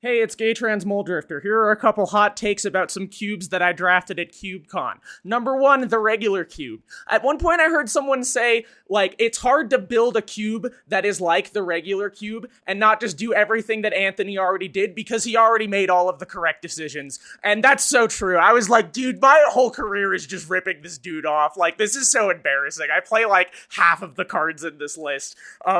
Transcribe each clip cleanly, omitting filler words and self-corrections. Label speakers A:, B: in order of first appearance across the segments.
A: Hey, it's Gay Trans Mole Drifter. Here are a couple hot takes about some cubes that I drafted at CubeCon. Number one, the regular cube. At one point I heard someone say, it's hard to build a cube that is like the regular cube and not just do everything that Anthony already did because he already made all of the correct decisions. And that's so true. I was like, dude, my whole career is just ripping this dude off. This is so embarrassing. I play half of the cards in this list.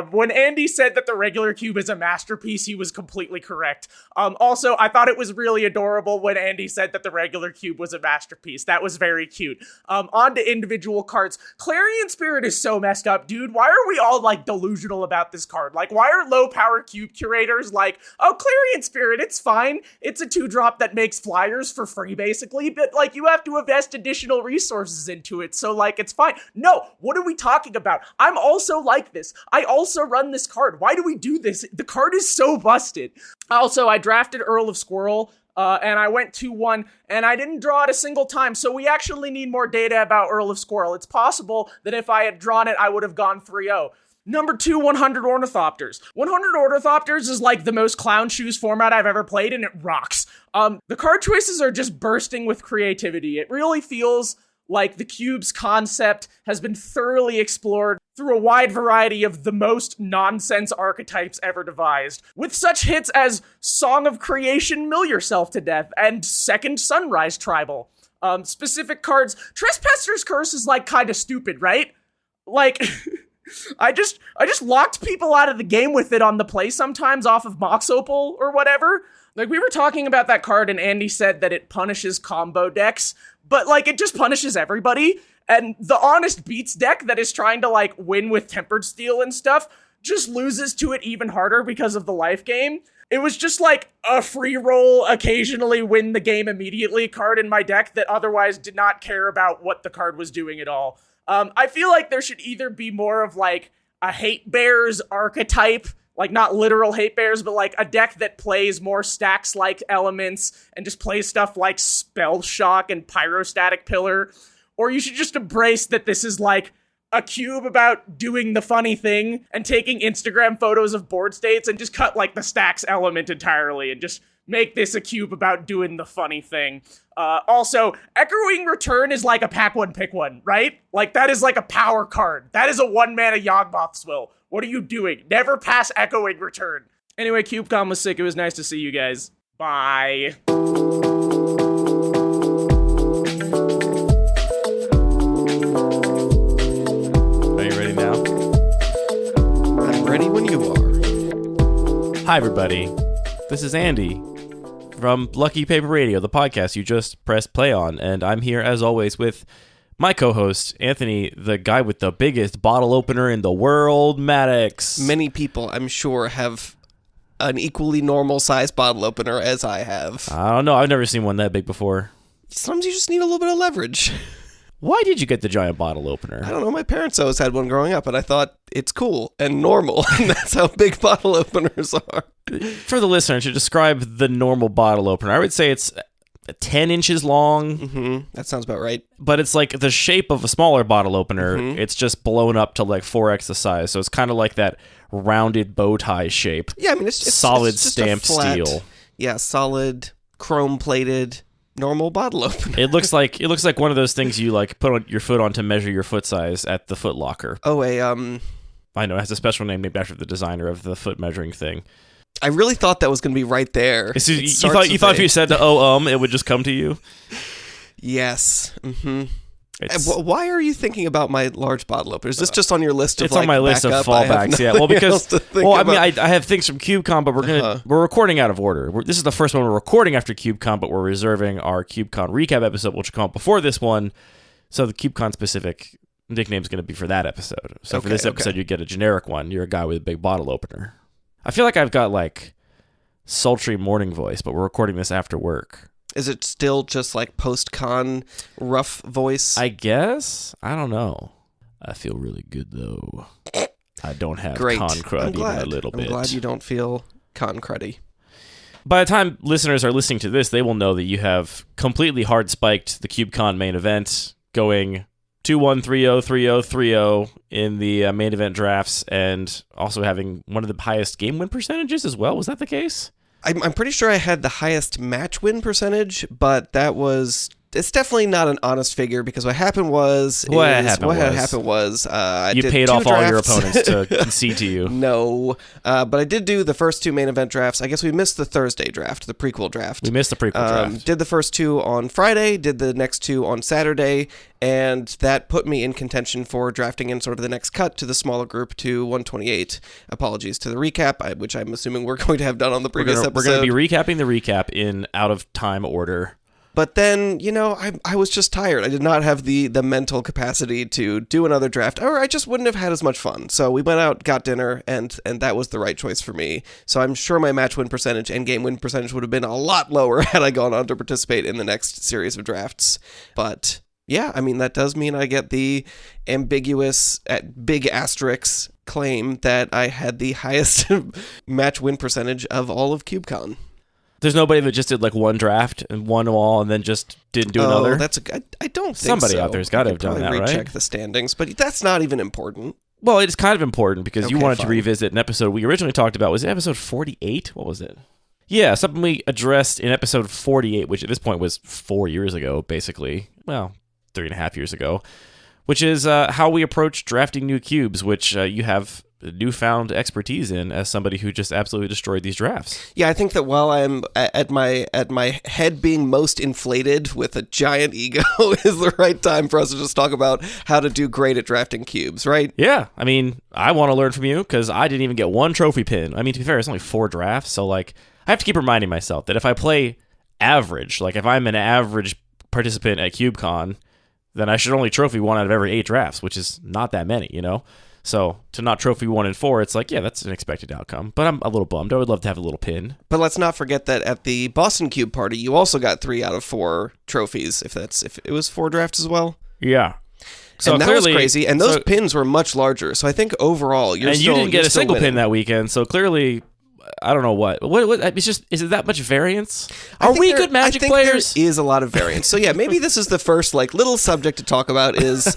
A: When Andy said that the regular cube is a masterpiece, he was completely correct. Also, I thought it was really adorable when Andy said that the regular cube was a masterpiece. That was very cute. On to individual cards. Clarion Spirit is so messed up, dude. Why are we all, delusional about this card? Why are low-power cube curators oh, Clarion Spirit, it's fine. It's a 2-drop that makes flyers for free, basically, but, you have to invest additional resources into it, so, it's fine. No, what are we talking about? I'm also like this. I also run this card. Why do we do this? The card is so busted. Also, I drafted Earl of Squirrel, and I went 2-1, and I didn't draw it a single time, so we actually need more data about Earl of Squirrel. It's possible that if I had drawn it, I would have gone 3-0. Number 2, 100 Ornithopters. 100 Ornithopters is the most clown shoes format I've ever played, and it rocks. The card choices are just bursting with creativity. It really feels like the cube's concept has been thoroughly explored through a wide variety of the most nonsense archetypes ever devised, with such hits as Song of Creation, Mill Yourself to Death, and Second Sunrise Tribal. Specific cards, Trespasser's Curse is kind of stupid, right? I just locked people out of the game with it on the play sometimes off of Mox Opal or whatever. We were talking about that card and Andy said that it punishes combo decks, but it just punishes everybody. And the Honest Beats deck that is trying to win with Tempered Steel and stuff just loses to it even harder because of the life game. It was just a free roll, occasionally win the game immediately card in my deck that otherwise did not care about what the card was doing at all. I feel there should either be more of a hate bears archetype, not literal hate bears, but a deck that plays more stacks-like elements and just plays stuff like Spell Shock and Pyrostatic Pillar. Or you should just embrace that this is a cube about doing the funny thing and taking Instagram photos of board states and just cut the stacks element entirely and just make this a cube about doing the funny thing. Also, Echoing Return is a pack one, pick one, right? That is a power card. That is a 1-mana Yawgmoth Swill. What are you doing? Never pass Echoing Return. Anyway, CubeCon was sick. It was nice to see you guys. Bye.
B: Ready when you are.
C: Hi, everybody. This is Andy from Lucky Paper Radio, the podcast you just pressed play on, and I'm here, as always, with my co-host, Anthony, the guy with the biggest bottle opener in the world, Maddox.
B: Many people, I'm sure, have an equally normal-sized bottle opener as I have.
C: I don't know. I've never seen one that big before.
B: Sometimes you just need a little bit of leverage.
C: Why did you get the giant bottle opener?
B: I don't know. My parents always had one growing up, and I thought it's cool and normal, and that's how big bottle openers are.
C: For the listener, to describe the normal bottle opener, I would say it's 10 inches long.
B: Mm-hmm. That sounds about right.
C: But it's the shape of a smaller bottle opener. Mm-hmm. It's just blown up to 4x the size. So it's kind of like that rounded bow tie shape.
B: Yeah, I mean, it's
C: solid
B: it's just
C: stamped steel.
B: Yeah, solid chrome-plated normal bottle opener.
C: It looks like one of those things you put on your foot on to measure your foot size at the Foot Locker.
B: Oh,
C: I know, it has a special name named after the designer of the foot measuring thing.
B: I really thought that was going to be right there.
C: You thought if you said it would just come to you?
B: Yes. Mm-hmm. Why are you thinking about my large bottle opener? Is this just on your list of
C: It's on my list of fallbacks, yeah. Well, because I have things from CubeCon, but we're recording out of order. This is the first one we're recording after CubeCon, but we're reserving our CubeCon recap episode, which will come out before this one. So the CubeCon specific nickname is going to be for that episode. So for this episode, you get a generic one. You're a guy with a big bottle opener. I feel like I've got sultry morning voice, but we're recording this after work.
B: Is it still just post-con rough voice?
C: I guess. I don't know. I feel really good, though. I don't have con crud even a little bit.
B: I'm glad you don't feel con cruddy.
C: By the time listeners are listening to this, they will know that you have completely hard-spiked the CubeCon main event, going 2-1, 3-0, 3-0, 3-0 in the main event drafts, and also having one of the highest game win percentages as well. Was that the case?
B: I'm pretty sure I had the highest match win percentage, but it's definitely not an honest figure because what happened was I
C: you
B: did
C: paid
B: 2
C: off
B: drafts.
C: all your opponents to concede to you.
B: No, but I did do the first 2 main event drafts. I guess we missed the Thursday draft, the prequel draft.
C: We missed the prequel draft.
B: Did the first 2 on Friday, did the next 2 on Saturday, and that put me in contention for drafting in sort of the next cut to the smaller group to 128. Apologies to the recap, which I'm assuming we're going to have done on the previous episode.
C: We're going to be recapping the recap in out of time order.
B: But then, I was just tired. I did not have the mental capacity to do another draft, or I just wouldn't have had as much fun. So we went out, got dinner, and that was the right choice for me. So I'm sure my match win percentage and game win percentage would have been a lot lower had I gone on to participate in the next series of drafts. But yeah, I mean, that does mean I get the ambiguous, big asterisks claim that I had the highest match win percentage of all of CubeCon.
C: There's nobody that just did like one draft and won them all and then just didn't do another?
B: I don't think
C: somebody out there's got to have done that, right?
B: Recheck the standings, but that's not even important.
C: Well, it's kind of important because you wanted to revisit an episode we originally talked about. Was it episode 48? What was it? Yeah, something we addressed in episode 48, which at this point was 4 years ago, basically. Well, 3.5 years ago, which is how we approach drafting new cubes, which you have newfound expertise in as somebody who just absolutely destroyed these drafts.
B: Yeah, I think that while I'm at my head being most inflated with a giant ego is the right time for us to just talk about how to do great at drafting cubes, right?
C: Yeah, I mean, I want to learn from you because I didn't even get one trophy pin. I mean, to be fair, it's only 4 drafts, so like I have to keep reminding myself that if I play average, like if I'm an average participant at CubeCon, then I should only trophy 1 out of every 8 drafts, which is not that many, So to not trophy 1 and 4, it's like, yeah, that's an expected outcome. But I'm a little bummed. I would love to have a little pin.
B: But let's not forget that at the Boston Cube party, you also got 3 out of 4 trophies. If it was 4 drafts as well.
C: Yeah.
B: So and that was crazy. And those pins were much larger. So I think overall, you didn't
C: get a single pin that weekend. So clearly, I don't know what. It's just, is it that much variance? Are we good Magic players?
B: There is a lot of variance. So yeah, maybe this is the first little subject to talk about is.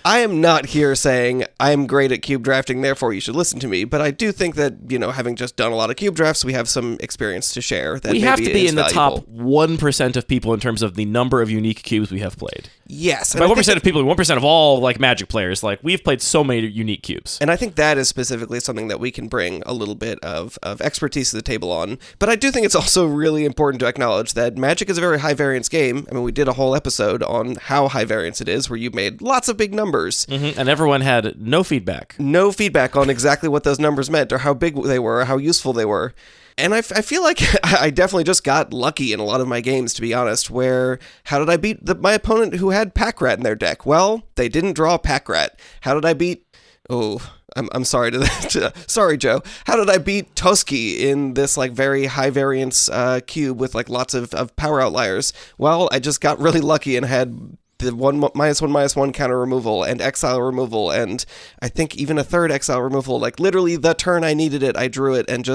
B: I am not here saying I'm great at cube drafting, therefore you should listen to me. But I do think that, having just done a lot of cube drafts, we have some experience to share. That
C: we have to be in
B: valuable.
C: The top 1% of people in terms of the number of unique cubes we have played.
B: Yes.
C: By 1% of people, 1% of all Magic players, we've played so many unique cubes.
B: And I think that is specifically something that we can bring a little bit of expertise to the table on. But I do think it's also really important to acknowledge that Magic is a very high variance game. I mean, we did a whole episode on how high variance it is, where you made lots of big numbers.
C: Mm-hmm. And everyone had no feedback.
B: No feedback on exactly what those numbers meant or how big they were or how useful they were. And I feel like I definitely just got lucky in a lot of my games, to be honest, where how did I beat my opponent who had Pack Rat in their deck? Well, they didn't draw Pack Rat. How did I beat... Oh, I'm sorry to that. Sorry, Joe. How did I beat Toski in this very high variance cube with lots of power outliers? Well, I just got really lucky and had... the -1/-1 counter removal and exile removal, and I think even a third exile removal, literally the turn I needed it, I drew it, and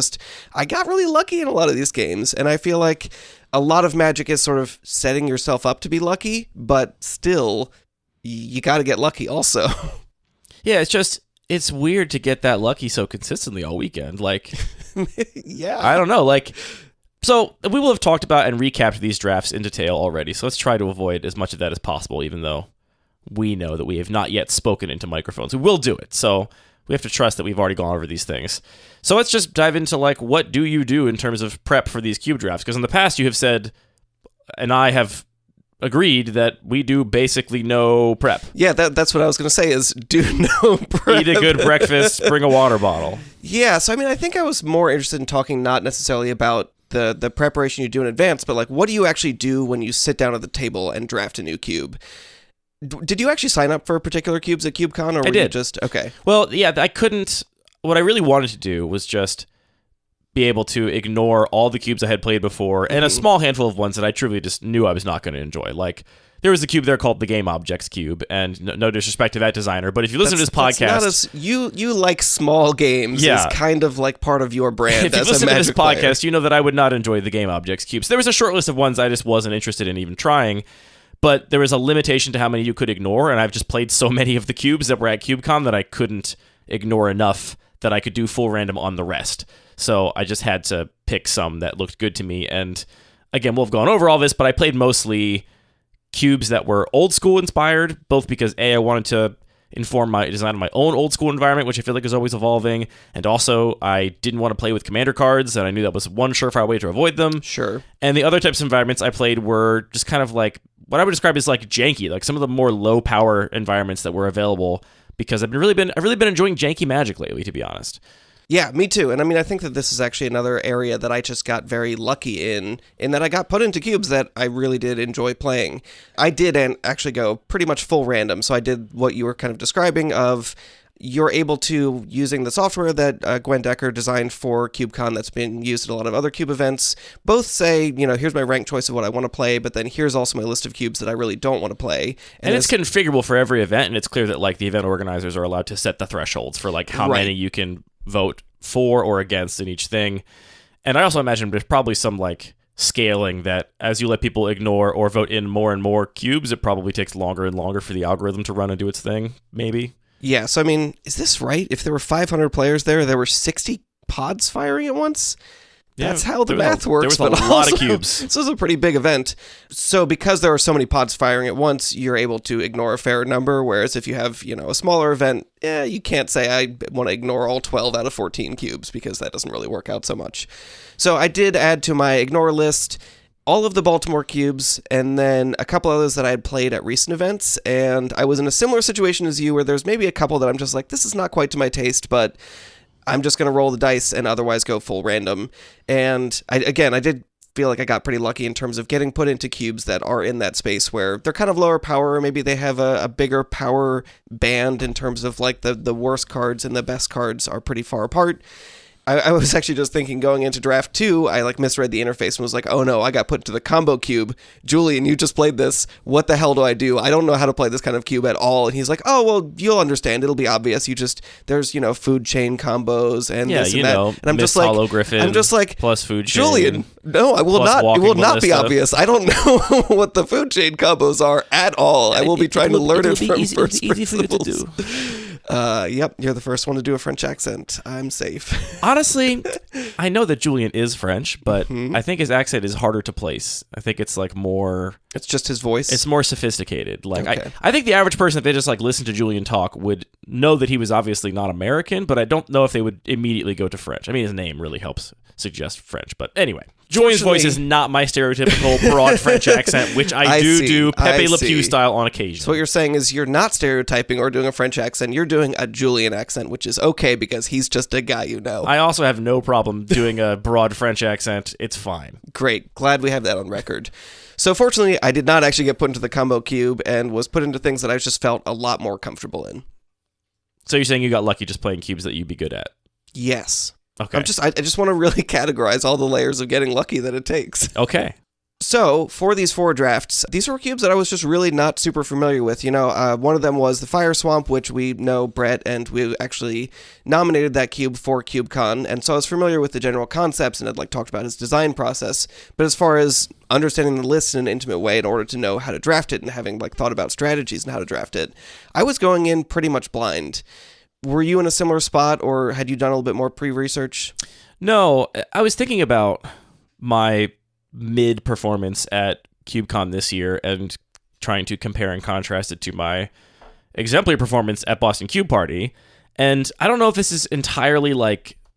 B: I got really lucky in a lot of these games, and I feel like a lot of Magic is sort of setting yourself up to be lucky, but still, you gotta get lucky also.
C: Yeah, it's weird to get that lucky so consistently all weekend,
B: yeah.
C: I don't know, So we will have talked about and recapped these drafts in detail already, so let's try to avoid as much of that as possible, even though we know that we have not yet spoken into microphones. We will do it, so we have to trust that we've already gone over these things. So let's just dive into, what do you do in terms of prep for these cube drafts? Because in the past you have said, and I have agreed, that we do basically no prep.
B: Yeah, that's what I was going to say is do no prep.
C: Eat a good breakfast, bring a water bottle.
B: Yeah, so I think I was more interested in talking not necessarily about the preparation you do in advance, but what do you actually do when you sit down at the table and draft a new cube? Did you actually sign up for particular cubes at CubeCon, or were you just... Okay.
C: Well, yeah, I couldn't... What I really wanted to do was just be able to ignore all the cubes I had played before, and a small handful of ones that I truly just knew I was not going to enjoy. There was a cube there called the Game Objects Cube, and no disrespect to that designer, but if you listen to this podcast...
B: You like small games is kind of part of your brand
C: if you
B: as
C: listen
B: a Magic
C: to this
B: player.
C: podcast, you know that I would not enjoy the Game Objects Cubes. There was a short list of ones I just wasn't interested in even trying, but there was a limitation to how many you could ignore, and I've just played so many of the cubes that were at CubeCon that I couldn't ignore enough that I could do full random on the rest. So I just had to pick some that looked good to me. And again, we'll have gone over all this, but I played mostly cubes that were old school inspired, both because I wanted to inform my design of my own old school environment, which I feel like is always evolving, and also I didn't want to play with commander cards, and I knew that was one surefire way to avoid them.
B: Sure.
C: And the other types of environments I played were just kind of like what I would describe as like janky, like some of the more low power environments that were available, because I've really been enjoying janky Magic lately, to be honest.
B: Yeah, me too. And I mean, I think that this is actually another area that I just got very lucky in that I got put into cubes that I really did enjoy playing. I did actually go pretty much full random. So I did what you were kind of describing of you're able to, using the software that Gwen Decker designed for CubeCon that's been used at a lot of other cube events, both say, here's my rank choice of what I want to play, but then here's also my list of cubes that I really don't want to play.
C: And it's configurable for every event, and it's clear that like the event organizers are allowed to set the thresholds for like how many you can vote for or against in each thing. And I also imagine there's probably some like scaling that as you let people ignore or vote in more and more cubes, it probably takes longer and longer for the algorithm to run and do its thing, maybe.
B: Yeah, so I mean, is this right? If there were 500 players there were 60 pods firing at once? That's how the math works.
C: There was a lot of cubes.
B: This is a pretty big event. So because there are so many pods firing at once, you're able to ignore a fair number, whereas if you have, a smaller event, you can't say I want to ignore all 12 out of 14 cubes, because that doesn't really work out so much. So I did add to my ignore list all of the Baltimore cubes, and then a couple others that I had played at recent events, and I was in a similar situation as you, where there's maybe a couple that I'm just like, this is not quite to my taste, but I'm just going to roll the dice and otherwise go full random. And I did feel like I got pretty lucky in terms of getting put into cubes that are in that space where they're kind of lower power, or maybe they have a bigger power band in terms of like the worst cards and the best cards are pretty far apart. I was actually just thinking going into draft 2, I like misread the interface and was like, oh no, I got put into the combo cube. Julian, you just played this. What the hell do I do? I don't know how to play this kind of cube at all. And he's like, oh, well, you'll understand. It'll be obvious. There's, food chain combos and this and that. And I'm just like,
C: plus food chain.
B: Julian, no, it will not be obvious. I don't know what the food chain combos are at all. I will be trying to learn it from first principles. Easy for you to do. Yep, you're the first one to do a French accent. I'm safe.
C: Honestly, I know that Julian is French, but I think his accent is harder to place. I think it's like more...
B: It's just his voice?
C: It's more sophisticated. Like okay. I think the average person, if they just like listen to Julian talk, would know that he was obviously not American, but I don't know if they would immediately go to French. I mean, his name really helps suggest French, but anyway. Julian's voice is not my stereotypical broad French accent, which I do Pepe Le Pew style on occasion.
B: So what you're saying is you're not stereotyping or doing a French accent, you're doing a Julian accent, which is okay because he's just a guy you know.
C: I also have no problem doing a broad French accent. It's fine.
B: Great. Glad we have that on record. So fortunately, I did not actually get put into the combo cube and was put into things that I just felt a lot more comfortable in.
C: So you're saying you got lucky just playing cubes that you'd be good at?
B: Yes.
C: Okay.
B: I just want to really categorize all the layers of getting lucky that it takes.
C: Okay.
B: So, for these 4 drafts, these were cubes that I was just really not super familiar with. One of them was the Fire Swamp, which we know Brett, and we actually nominated that cube for CubeCon, and so I was familiar with the general concepts and had talked about his design process. But as far as understanding the list in an intimate way in order to know how to draft it and having thought about strategies and how to draft it, I was going in pretty much blind. Were you in a similar spot, or had you done a little bit more pre-research?
C: No, I was thinking about my mid-performance at CubeCon this year and trying to compare and contrast it to my exemplary performance at Boston Cube Party. And I don't know if this is entirely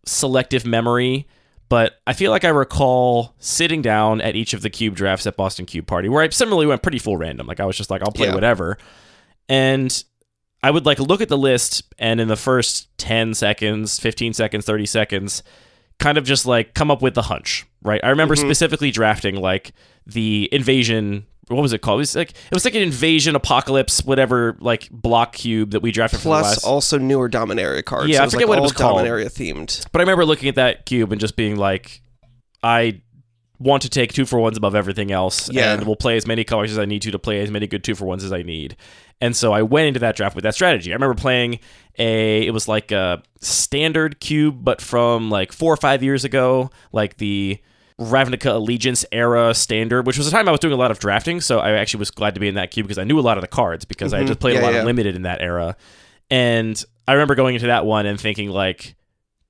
C: selective memory, but I feel like I recall sitting down at each of the cube drafts at Boston Cube Party where I similarly went pretty full random. I was just I'll play whatever. And I would look at the list and in the first 10 seconds, 15 seconds, 30 seconds, kind of just come up with the hunch, right? I remember specifically drafting the invasion. What was it called? It was an invasion apocalypse, whatever, block cube that we drafted for the last.
B: Plus also newer Dominaria cards.
C: Yeah, so I forget what it was called.
B: Dominaria themed.
C: But I remember looking at that cube and just being I want to take 2-for-1s above everything else, and will play as many colors as I need to play as many good 2-for-1s as I need. And so I went into that draft with that strategy. I remember playing it was a standard cube, but from 4 or 5 years ago, the Ravnica Allegiance era standard, which was a time I was doing a lot of drafting, so I actually was glad to be in that cube because I knew a lot of the cards because I just played a lot of limited in that era. And I remember going into that one and thinking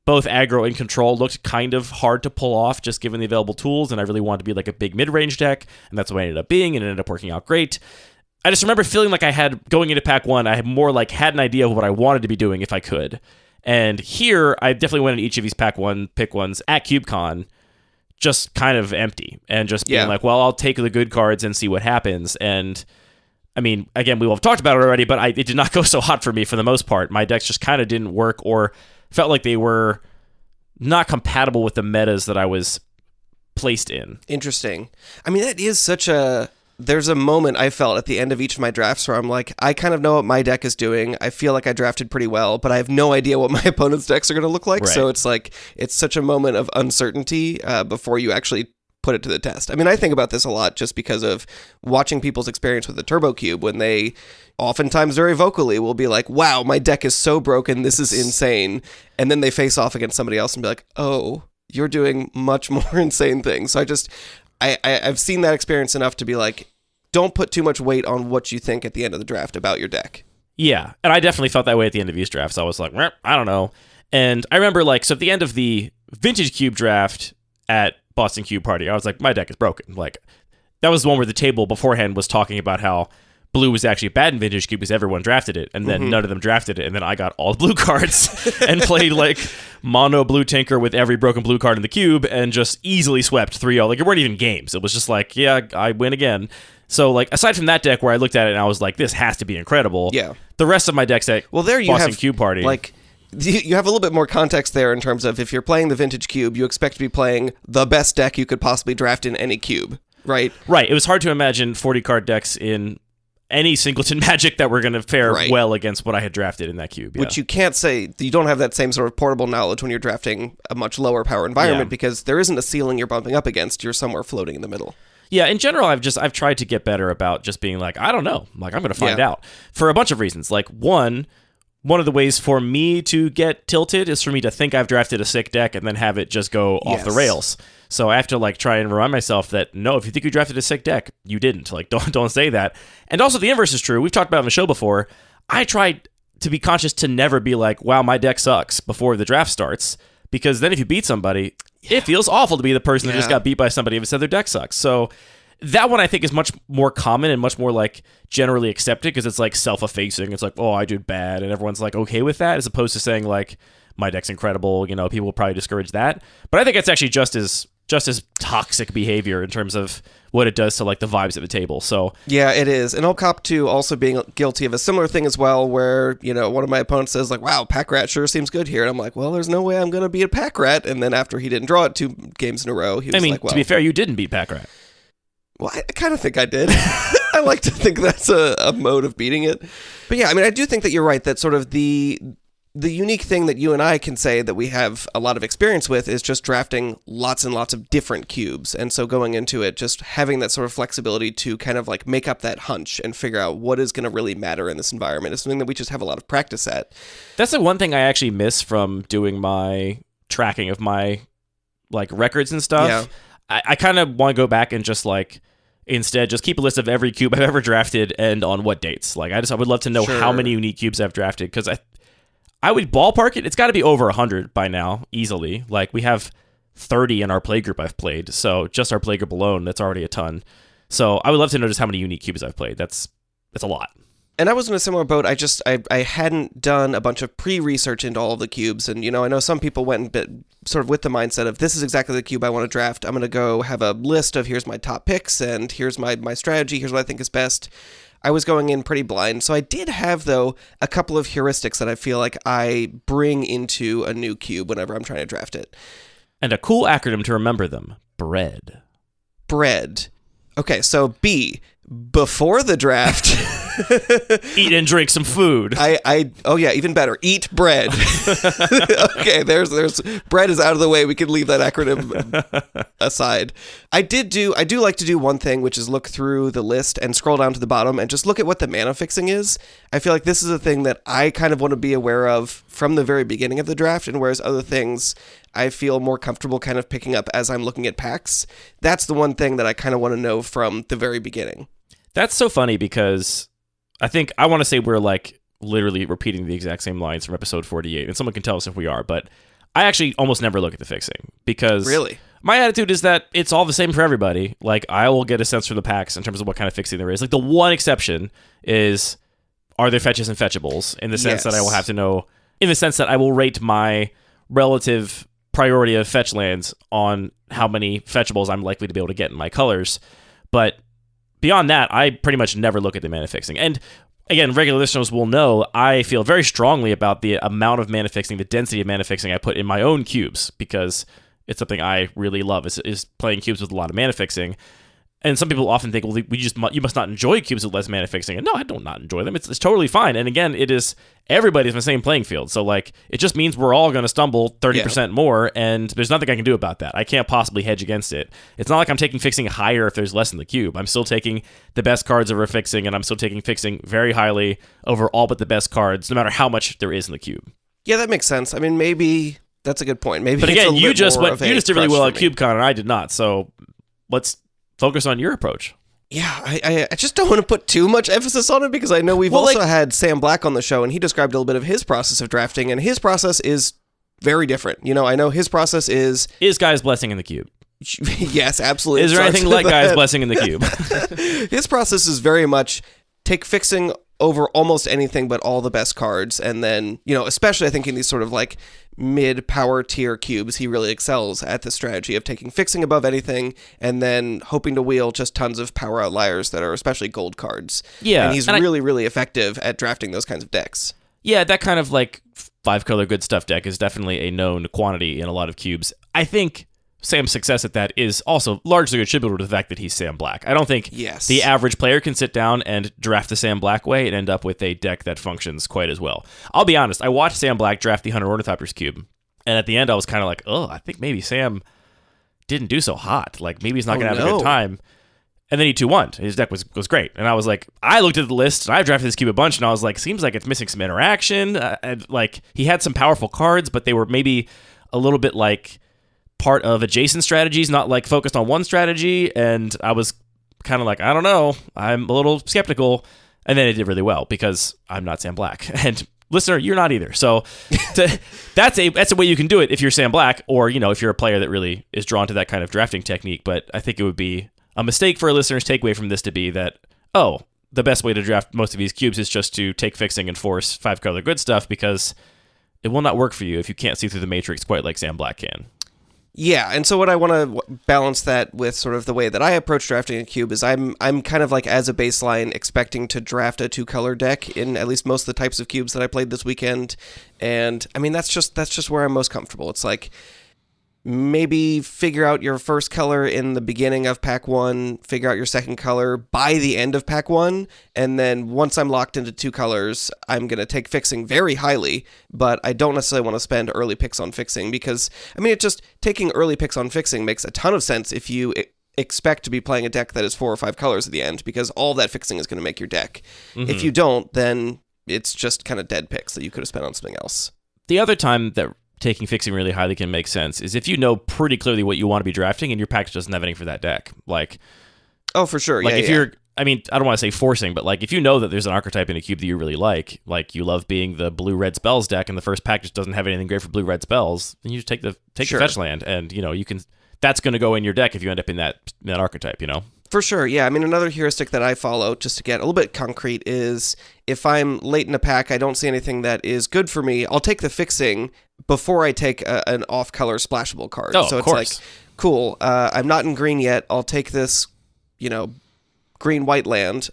C: both aggro and control looked kind of hard to pull off just given the available tools, and I really wanted to be like a big mid-range deck, and that's what I ended up being, and it ended up working out great. I just remember feeling like I had, going into pack 1, I had more like had an idea of what I wanted to be doing if I could. And here, I definitely went in each of these pack 1 pick ones at CubeCon just kind of empty and just being like, well, I'll take the good cards and see what happens. And I mean, again, we will have talked about it already, but it did not go so hot for me for the most part. My decks just kind of didn't work or felt like they were not compatible with the metas that I was placed in.
B: Interesting. I mean, that is such a... There's a moment I felt at the end of each of my drafts where I'm like, I kind of know what my deck is doing. I feel like I drafted pretty well, but I have no idea what my opponent's decks are going to look like. Right. So it's like, it's such a moment of uncertainty before you actually put it to the test. I mean, I think about this a lot just because of watching people's experience with the Turbo Cube when they oftentimes very vocally will be like, wow, my deck is so broken. This is insane. And then they face off against somebody else and be like, oh, you're doing much more insane things. So I've seen that experience enough to be like, don't put too much weight on what you think at the end of the draft about your deck.
C: Yeah, and I definitely felt that way at the end of these drafts. I was like, I don't know. And I remember, like, so at the end of the Vintage Cube draft at Boston Cube Party, I was like, my deck is broken. Like, that was the one where the table beforehand was talking about how blue was actually bad in Vintage Cube because everyone drafted it, and then none of them drafted it, and then I got all the blue cards and played like mono blue tinker with every broken blue card in the cube and just easily swept 3-0. Like, it weren't even games. It was just like, yeah, I win again. So, like, aside from that deck where I looked at it and I was like, this has to be incredible.
B: Yeah.
C: The rest of my decks at Boston Cube Party,
B: like, you have a little bit more context there in terms of if you're playing the Vintage Cube, you expect to be playing the best deck you could possibly draft in any cube, right?
C: Right. It was hard to imagine 40 card decks in any singleton Magic that were going to fare well against what I had drafted in that cube. Yeah.
B: Which you can't say, you don't have that same sort of portable knowledge when you're drafting a much lower power environment because there isn't a ceiling you're bumping up against. You're somewhere floating in the middle.
C: Yeah, in general, I've tried to get better about just being like, I don't know. Like, I'm going to find out for a bunch of reasons. Like, one of the ways for me to get tilted is for me to think I've drafted a sick deck and then have it just go off the rails. So I have to like try and remind myself that no, if you think you drafted a sick deck, you didn't. Like, don't say that. And also the inverse is true. We've talked about it on the show before. I tried to be conscious to never be like, wow, my deck sucks before the draft starts, because then if you beat somebody, it feels awful to be the person that just got beat by somebody and said their deck sucks. So that one I think is much more common and much more like generally accepted because it's like self-effacing. It's like, oh, I did bad, and everyone's like okay with that, as opposed to saying like my deck's incredible. You know, people will probably discourage that. But I think it's actually just as toxic behavior in terms of what it does to like the vibes at the table. So
B: yeah, it is. And I'll cop to also being guilty of a similar thing as well, where, you know, one of my opponents says like, wow, Pack Rat sure seems good here. And I'm like, well, there's no way I'm going to beat a Pack Rat. And then after he didn't draw it 2 games in a row, he was like, well,
C: to be fair, you didn't beat Pack Rat.
B: Well, I kind of think I did. I like to think that's a mode of beating it. But yeah, I mean, I do think that you're right, that sort of the unique thing that you and I can say that we have a lot of experience with is just drafting lots and lots of different cubes. And so going into it, just having that sort of flexibility to kind of like make up that hunch and figure out what is going to really matter in this environment is something that we just have a lot of practice at.
C: That's the one thing I actually miss from doing my tracking of my like records and stuff.
B: Yeah.
C: I kind of want to go back and just like instead just keep a list of every cube I've ever drafted and on what dates. Like I would love to know how many unique cubes I've drafted, because I would ballpark it. It's got to be over 100 by now, easily. Like, we have 30 in our playgroup I've played. So just our playgroup alone, that's already a ton. So I would love to know just how many unique cubes I've played. That's a lot.
B: And I was in a similar boat. I hadn't done a bunch of pre-research into all of the cubes. And, you know, I know some people went sort of with the mindset of, this is exactly the cube I want to draft. I'm going to go have a list of here's my top picks and here's my strategy. Here's what I think is best. I was going in pretty blind. So I did have, though, a couple of heuristics that I feel like I bring into a new cube whenever I'm trying to draft it.
C: And a cool acronym to remember them. BREAD.
B: Bread. Okay, so B, before the draft.
C: Eat and drink some food.
B: Oh yeah, even better. Eat bread. Okay, there's bread is out of the way. We can leave that acronym aside. I do like to do one thing, which is look through the list and scroll down to the bottom and just look at what the mana fixing is. I feel like this is a thing that I kind of want to be aware of from the very beginning of the draft, and whereas other things I feel more comfortable kind of picking up as I'm looking at packs, that's the one thing that I kind of want to know from the very beginning.
C: That's so funny because I want to say we're like literally repeating the exact same lines from episode 48, and someone can tell us if we are, but I actually almost never look at the fixing because
B: really,
C: my attitude is that it's all the same for everybody. Like, I will get a sense from the packs in terms of what kind of fixing there is. Like, the one exception is, are there fetches and fetchables, in the sense that I will have to know, in the sense that I will rate my relative priority of fetch lands on how many fetchables I'm likely to be able to get in my colors. But beyond that, I pretty much never look at the mana fixing. And again, regular listeners will know I feel very strongly about the amount of mana fixing, the density of mana fixing I put in my own cubes, because it's something I really love, is playing cubes with a lot of mana fixing. And some people often think, well, you must not enjoy cubes with less mana fixing. And no, I don't not enjoy them. It's totally fine. And again, everybody's in the same playing field. So, like, it just means we're all going to stumble 30% more, and there's nothing I can do about that. I can't possibly hedge against it. It's not like I'm taking fixing higher if there's less in the cube. I'm still taking the best cards over fixing, and I'm still taking fixing very highly over all but the best cards, no matter how much there is in the cube.
B: Yeah, that makes sense. I mean, maybe that's a good point. Maybe,
C: but again, you just did really well at
B: me.
C: CubeCon, and I did not. So let's focus on your approach.
B: Yeah, I just don't want to put too much emphasis on it, because I know we've also had Sam Black on the show, and he described a little bit of his process of drafting, and his process is very different. You know, I know his process is
C: Guy's Blessing in the cube.
B: Yes, absolutely.
C: Is there anything like Guy's Blessing in the cube?
B: His process is very much take fixing over almost anything but all the best cards, and then, you know, especially I think in these sort of like mid-power tier cubes, he really excels at the strategy of taking fixing above anything and then hoping to wheel just tons of power outliers that are especially gold cards.
C: Yeah.
B: And he's really effective at drafting those kinds of decks.
C: Yeah, that kind of like 5-color good stuff deck is definitely a known quantity in a lot of cubes. I think Sam's success at that is also largely attributable to the fact that he's Sam Black. I don't think the average player can sit down and draft the Sam Black way and end up with a deck that functions quite as well. I'll be honest, I watched Sam Black draft the Hunter Ornithopter's cube, and at the end I was kind of like, oh, I think maybe Sam didn't do so hot. Like, maybe he's not going to have a good time. And then he 2-1'd. His deck was great. And I was like, I looked at the list, and I drafted this cube a bunch, and I was like, seems like it's missing some interaction. And like, he had some powerful cards, but they were maybe a little bit like part of adjacent strategies, not like focused on one strategy. And I was kind of like, I don't know, I'm a little skeptical. And then it did really well because I'm not Sam Black, and listener, you're not either. So that's a way you can do it if you're Sam Black, or, you know, if you're a player that really is drawn to that kind of drafting technique. But I think it would be a mistake for a listener's takeaway from this to be that, oh, the best way to draft most of these cubes is just to take fixing and force 5-color good stuff, because it will not work for you if you can't see through the matrix quite like Sam Black can.
B: Yeah, and so what I want to balance that with sort of the way that I approach drafting a cube is I'm kind of like, as a baseline, expecting to draft a 2-color deck in at least most of the types of cubes that I played this weekend. And I mean, that's just where I'm most comfortable. It's like, maybe figure out your first color in the beginning of pack 1, figure out your second color by the end of pack 1, and then once I'm locked into 2 colors, I'm going to take fixing very highly, but I don't necessarily want to spend early picks on fixing, because, I mean, taking early picks on fixing makes a ton of sense if you expect to be playing a deck that is 4 or 5 colors at the end, because all that fixing is going to make your deck. Mm-hmm. If you don't, then it's just kind of dead picks that you could have spent on something else.
C: The other time that taking fixing really highly can make sense is if you know pretty clearly what you want to be drafting and your package doesn't have anything for that deck. Like,
B: oh, for sure.
C: Like,
B: yeah,
C: if you're, I mean, I don't want to say forcing, but like, if you know that there's an archetype in a cube that you really like you love being the blue-red spells deck, and the first package doesn't have anything great for blue-red spells, then you just take the fetch land, and, you know, you can, that's going to go in your deck if you end up in that archetype, you know?
B: For sure, yeah. I mean, another heuristic that I follow, just to get a little bit concrete, is if I'm late in a pack, I don't see anything that is good for me, I'll take the fixing before I take an off-color splashable card.
C: Oh,
B: so
C: of
B: it's
C: course.
B: like, cool, I'm not in green yet, I'll take this, you know, green-white land,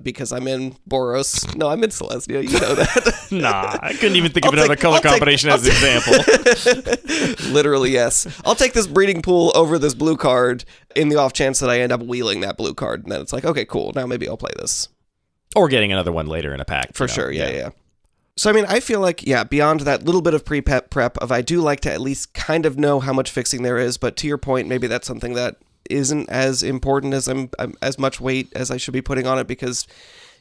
B: because I'm in Boros. No, I'm in Celestia, you know that.
C: Nah, I couldn't even think of another color combination as an example.
B: Literally, yes. I'll take this breeding pool over this blue card in the off chance that I end up wheeling that blue card, and then it's like, okay, cool, now maybe I'll play this.
C: Or getting another one later in a pack.
B: For sure, yeah. So, I mean, I feel like, yeah, beyond that little bit of prep of I do like to at least kind of know how much fixing there is, but to your point, maybe that's something that isn't as important as I'm as much weight as I should be putting on it, because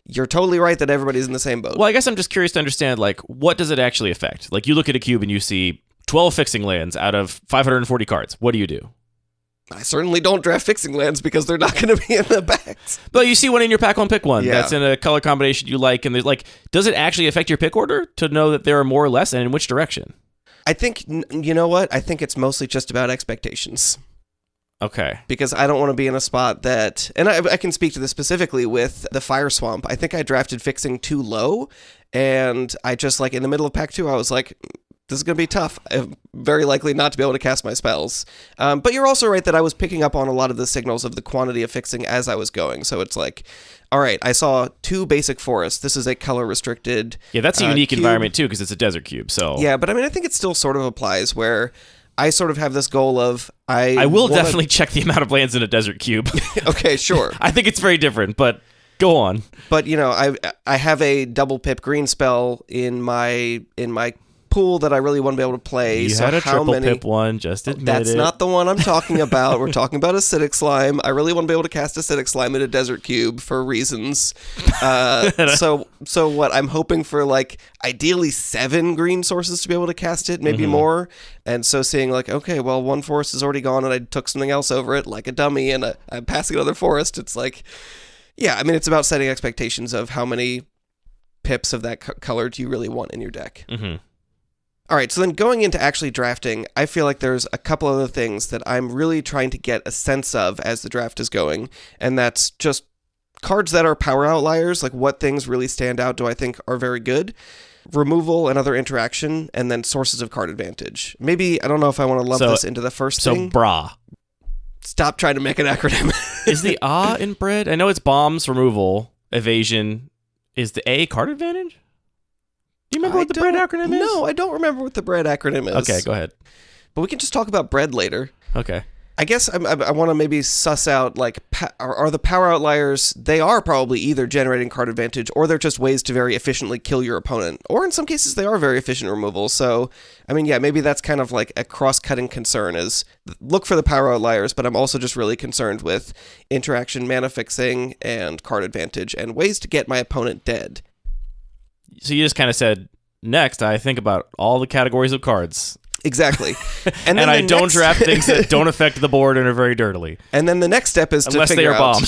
B: you're totally right that everybody's in the same boat.
C: Well, I guess I'm just curious to understand, like, what does it actually affect? Like, you look at a cube and you see 12 fixing lands out of 540 cards. What do you do?
B: I certainly don't draft fixing lands because they're not going to be in the backs.
C: But you see one in your pack one, pick one. Yeah. That's in a color combination you like, and there's like, does it actually affect your pick order to know that there are more or less, and in which direction?
B: I think, you know what? I think it's mostly just about expectations.
C: Okay.
B: Because I don't want to be in a spot that, and I can speak to this specifically with the Fire Swamp. I think I drafted fixing too low, and I just, like, in the middle of pack 2, I was like, this is going to be tough. I'm very likely not to be able to cast my spells. But you're also right that I was picking up on a lot of the signals of the quantity of fixing as I was going. So it's like, all right, I saw 2 basic forests. This is a color restricted.
C: Yeah, that's a unique environment too, because it's a desert cube. So
B: yeah, but I mean, I think it still sort of applies where I sort of have this goal of I
C: will definitely check the amount of lands in a desert cube.
B: Okay, sure.
C: I think it's very different, but go on.
B: But you know, I have a double pip green spell in my pool that I really want to be able to play.
C: You had a triple pip one, just admit
B: That's
C: it.
B: not the one I'm talking about. We're talking about acidic slime. I really want to be able to cast acidic slime in a desert cube for reasons. So what I'm hoping for, like, ideally 7 green sources to be able to cast it, maybe more. And so seeing like, okay, well, one forest is already gone and I took something else over it like a dummy and I'm passing another forest. It's like, yeah, I mean, it's about setting expectations of how many pips of that color do you really want in your deck.
C: Mm-hmm.
B: All right, so then going into actually drafting, I feel like there's a couple other things that I'm really trying to get a sense of as the draft is going, and that's just cards that are power outliers, like what things really stand out do I think are very good, removal and other interaction, and then sources of card advantage. Maybe, I don't know if I want to lump this into the first thing.
C: So, BRA.
B: Stop trying to make an acronym.
C: Is the A in bread? I know it's bombs, removal, evasion. Is the A card advantage? Do you remember what the bread acronym is?
B: No, I don't remember what the bread acronym is.
C: Okay, go ahead.
B: But we can just talk about bread later.
C: Okay.
B: I guess I want to maybe suss out, like, are the power outliers, they are probably either generating card advantage or they're just ways to very efficiently kill your opponent. Or in some cases, they are very efficient removal. So, I mean, yeah, maybe that's kind of like a cross-cutting concern is look for the power outliers, but I'm also just really concerned with interaction, mana fixing, and card advantage, and ways to get my opponent dead.
C: So you just kind of said, next, I think about all the categories of cards.
B: Exactly.
C: And I don't draft things that don't affect the board and are very dirtily.
B: And then the next step is to figure out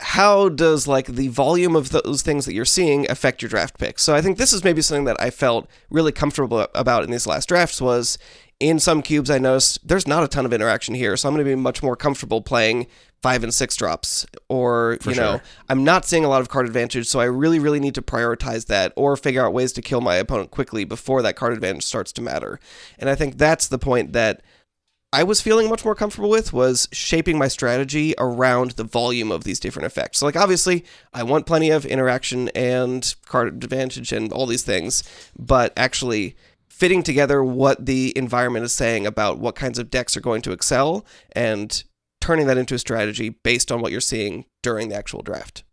B: how does, like, the volume of those things that you're seeing affect your draft picks. So I think this is maybe something that I felt really comfortable about in these last drafts was in some cubes I noticed there's not a ton of interaction here. So I'm going to be much more comfortable playing 5 and 6 drops, or, you know, I'm not seeing a lot of card advantage, so I really, really need to prioritize that or figure out ways to kill my opponent quickly before that card advantage starts to matter. And I think that's the point that I was feeling much more comfortable with, was shaping my strategy around the volume of these different effects. So, like, obviously, I want plenty of interaction and card advantage and all these things, but actually fitting together what the environment is saying about what kinds of decks are going to excel and turning that into a strategy based on what you're seeing during the actual draft.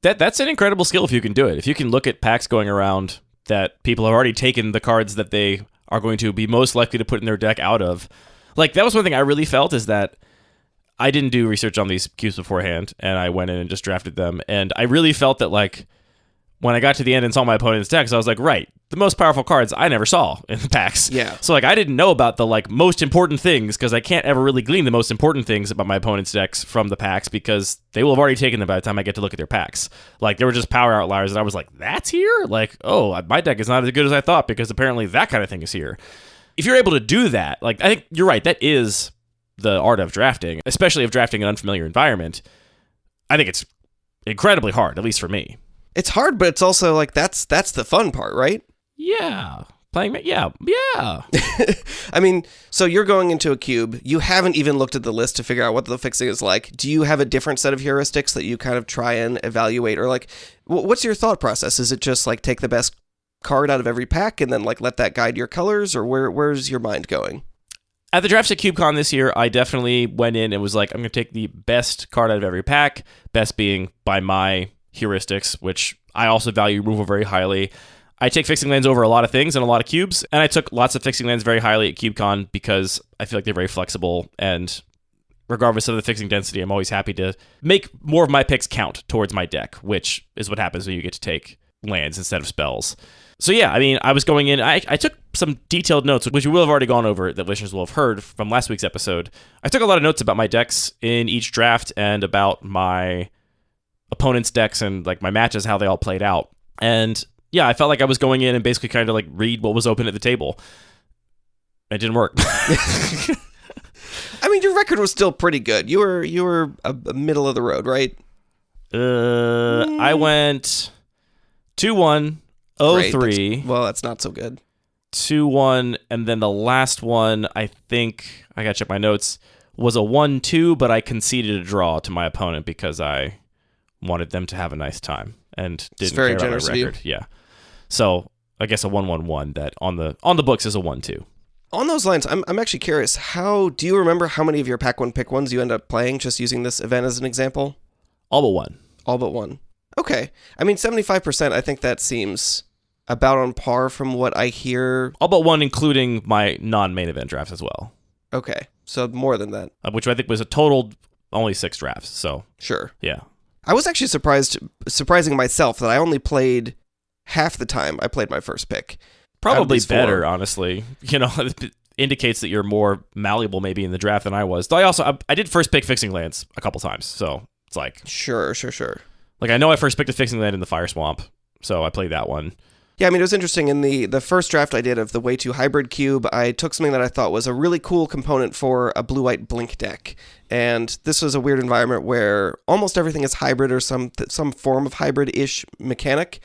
C: That's an incredible skill if you can do it. If you can look at packs going around that people have already taken the cards that they are going to be most likely to put in their deck out of. Like, that was one thing I really felt is that I didn't do research on these cubes beforehand, and I went in and just drafted them. And I really felt that, like, when I got to the end and saw my opponent's decks, I was like, right, the most powerful cards I never saw in the packs.
B: Yeah.
C: So, like, I didn't know about the, like, most important things because I can't ever really glean the most important things about my opponent's decks from the packs because they will have already taken them by the time I get to look at their packs. Like, they were just power outliers, and I was like, that's here? Like, oh, my deck is not as good as I thought because apparently that kind of thing is here. If you're able to do that, like, I think you're right, that is the art of drafting, especially if drafting an unfamiliar environment. I think it's incredibly hard, at least for me.
B: It's hard, but it's also like that's the fun part, right?
C: Yeah. Yeah.
B: I mean, so you're going into a cube. You haven't even looked at the list to figure out what the fixing is like. Do you have a different set of heuristics that you kind of try and evaluate? Or, like, what's your thought process? Is it just, like, take the best card out of every pack and then, like, let that guide your colors? Or where's your mind going?
C: At the drafts at CubeCon this year, I definitely went in and was like, I'm going to take the best card out of every pack, best being by my heuristics, which I also value removal very highly. I take fixing lands over a lot of things and a lot of cubes, and I took lots of fixing lands very highly at CubeCon because I feel like they're very flexible, and regardless of the fixing density, I'm always happy to make more of my picks count towards my deck, which is what happens when you get to take lands instead of spells. So yeah, I mean, I was going in, I took some detailed notes, which we will have already gone over, that listeners will have heard from last week's episode. I took a lot of notes about my decks in each draft and about my opponent's decks and, like, my matches, how they all played out. And Yeah, I felt like I was going in and basically kind of like read what was open at the table. It didn't work.
B: I mean, your record was still pretty good. You were a middle of the road, right?
C: I went 2-1, 0-3.
B: Well, that's not so good.
C: 2-1, and then the last one, I think, I gotta check my notes, was a 1-2, but I conceded a draw to my opponent because I wanted them to have a nice time and didn't care about my record. Yeah. So I guess a 1-1-1 that on the books is a 1-2.
B: On those lines, I'm actually curious. Do you remember how many of your Pack 1 Pick 1s you end up playing, just using this event as an example?
C: All but one.
B: All but one. Okay. I mean, 75%, I think that seems about on par from what I hear.
C: All but one, including my non-main event drafts as well.
B: Okay. So more than that.
C: Which I think was a total only 6 drafts. So
B: sure.
C: Yeah.
B: I was actually surprising myself that I only played half the time I played my first pick.
C: Probably better, honestly. You know, it indicates that you're more malleable maybe in the draft than I was. Though I did first pick Fixing Lands a couple times, so it's like...
B: Sure.
C: Like, I know I first picked a Fixing Land in the Fire Swamp, so I played that one.
B: Yeah, I mean, it was interesting. In the first draft I did of the Way 2 Hybrid Cube, I took something that I thought was a really cool component for a blue-white blink deck. And this was a weird environment where almost everything is hybrid or some form of hybrid-ish mechanic.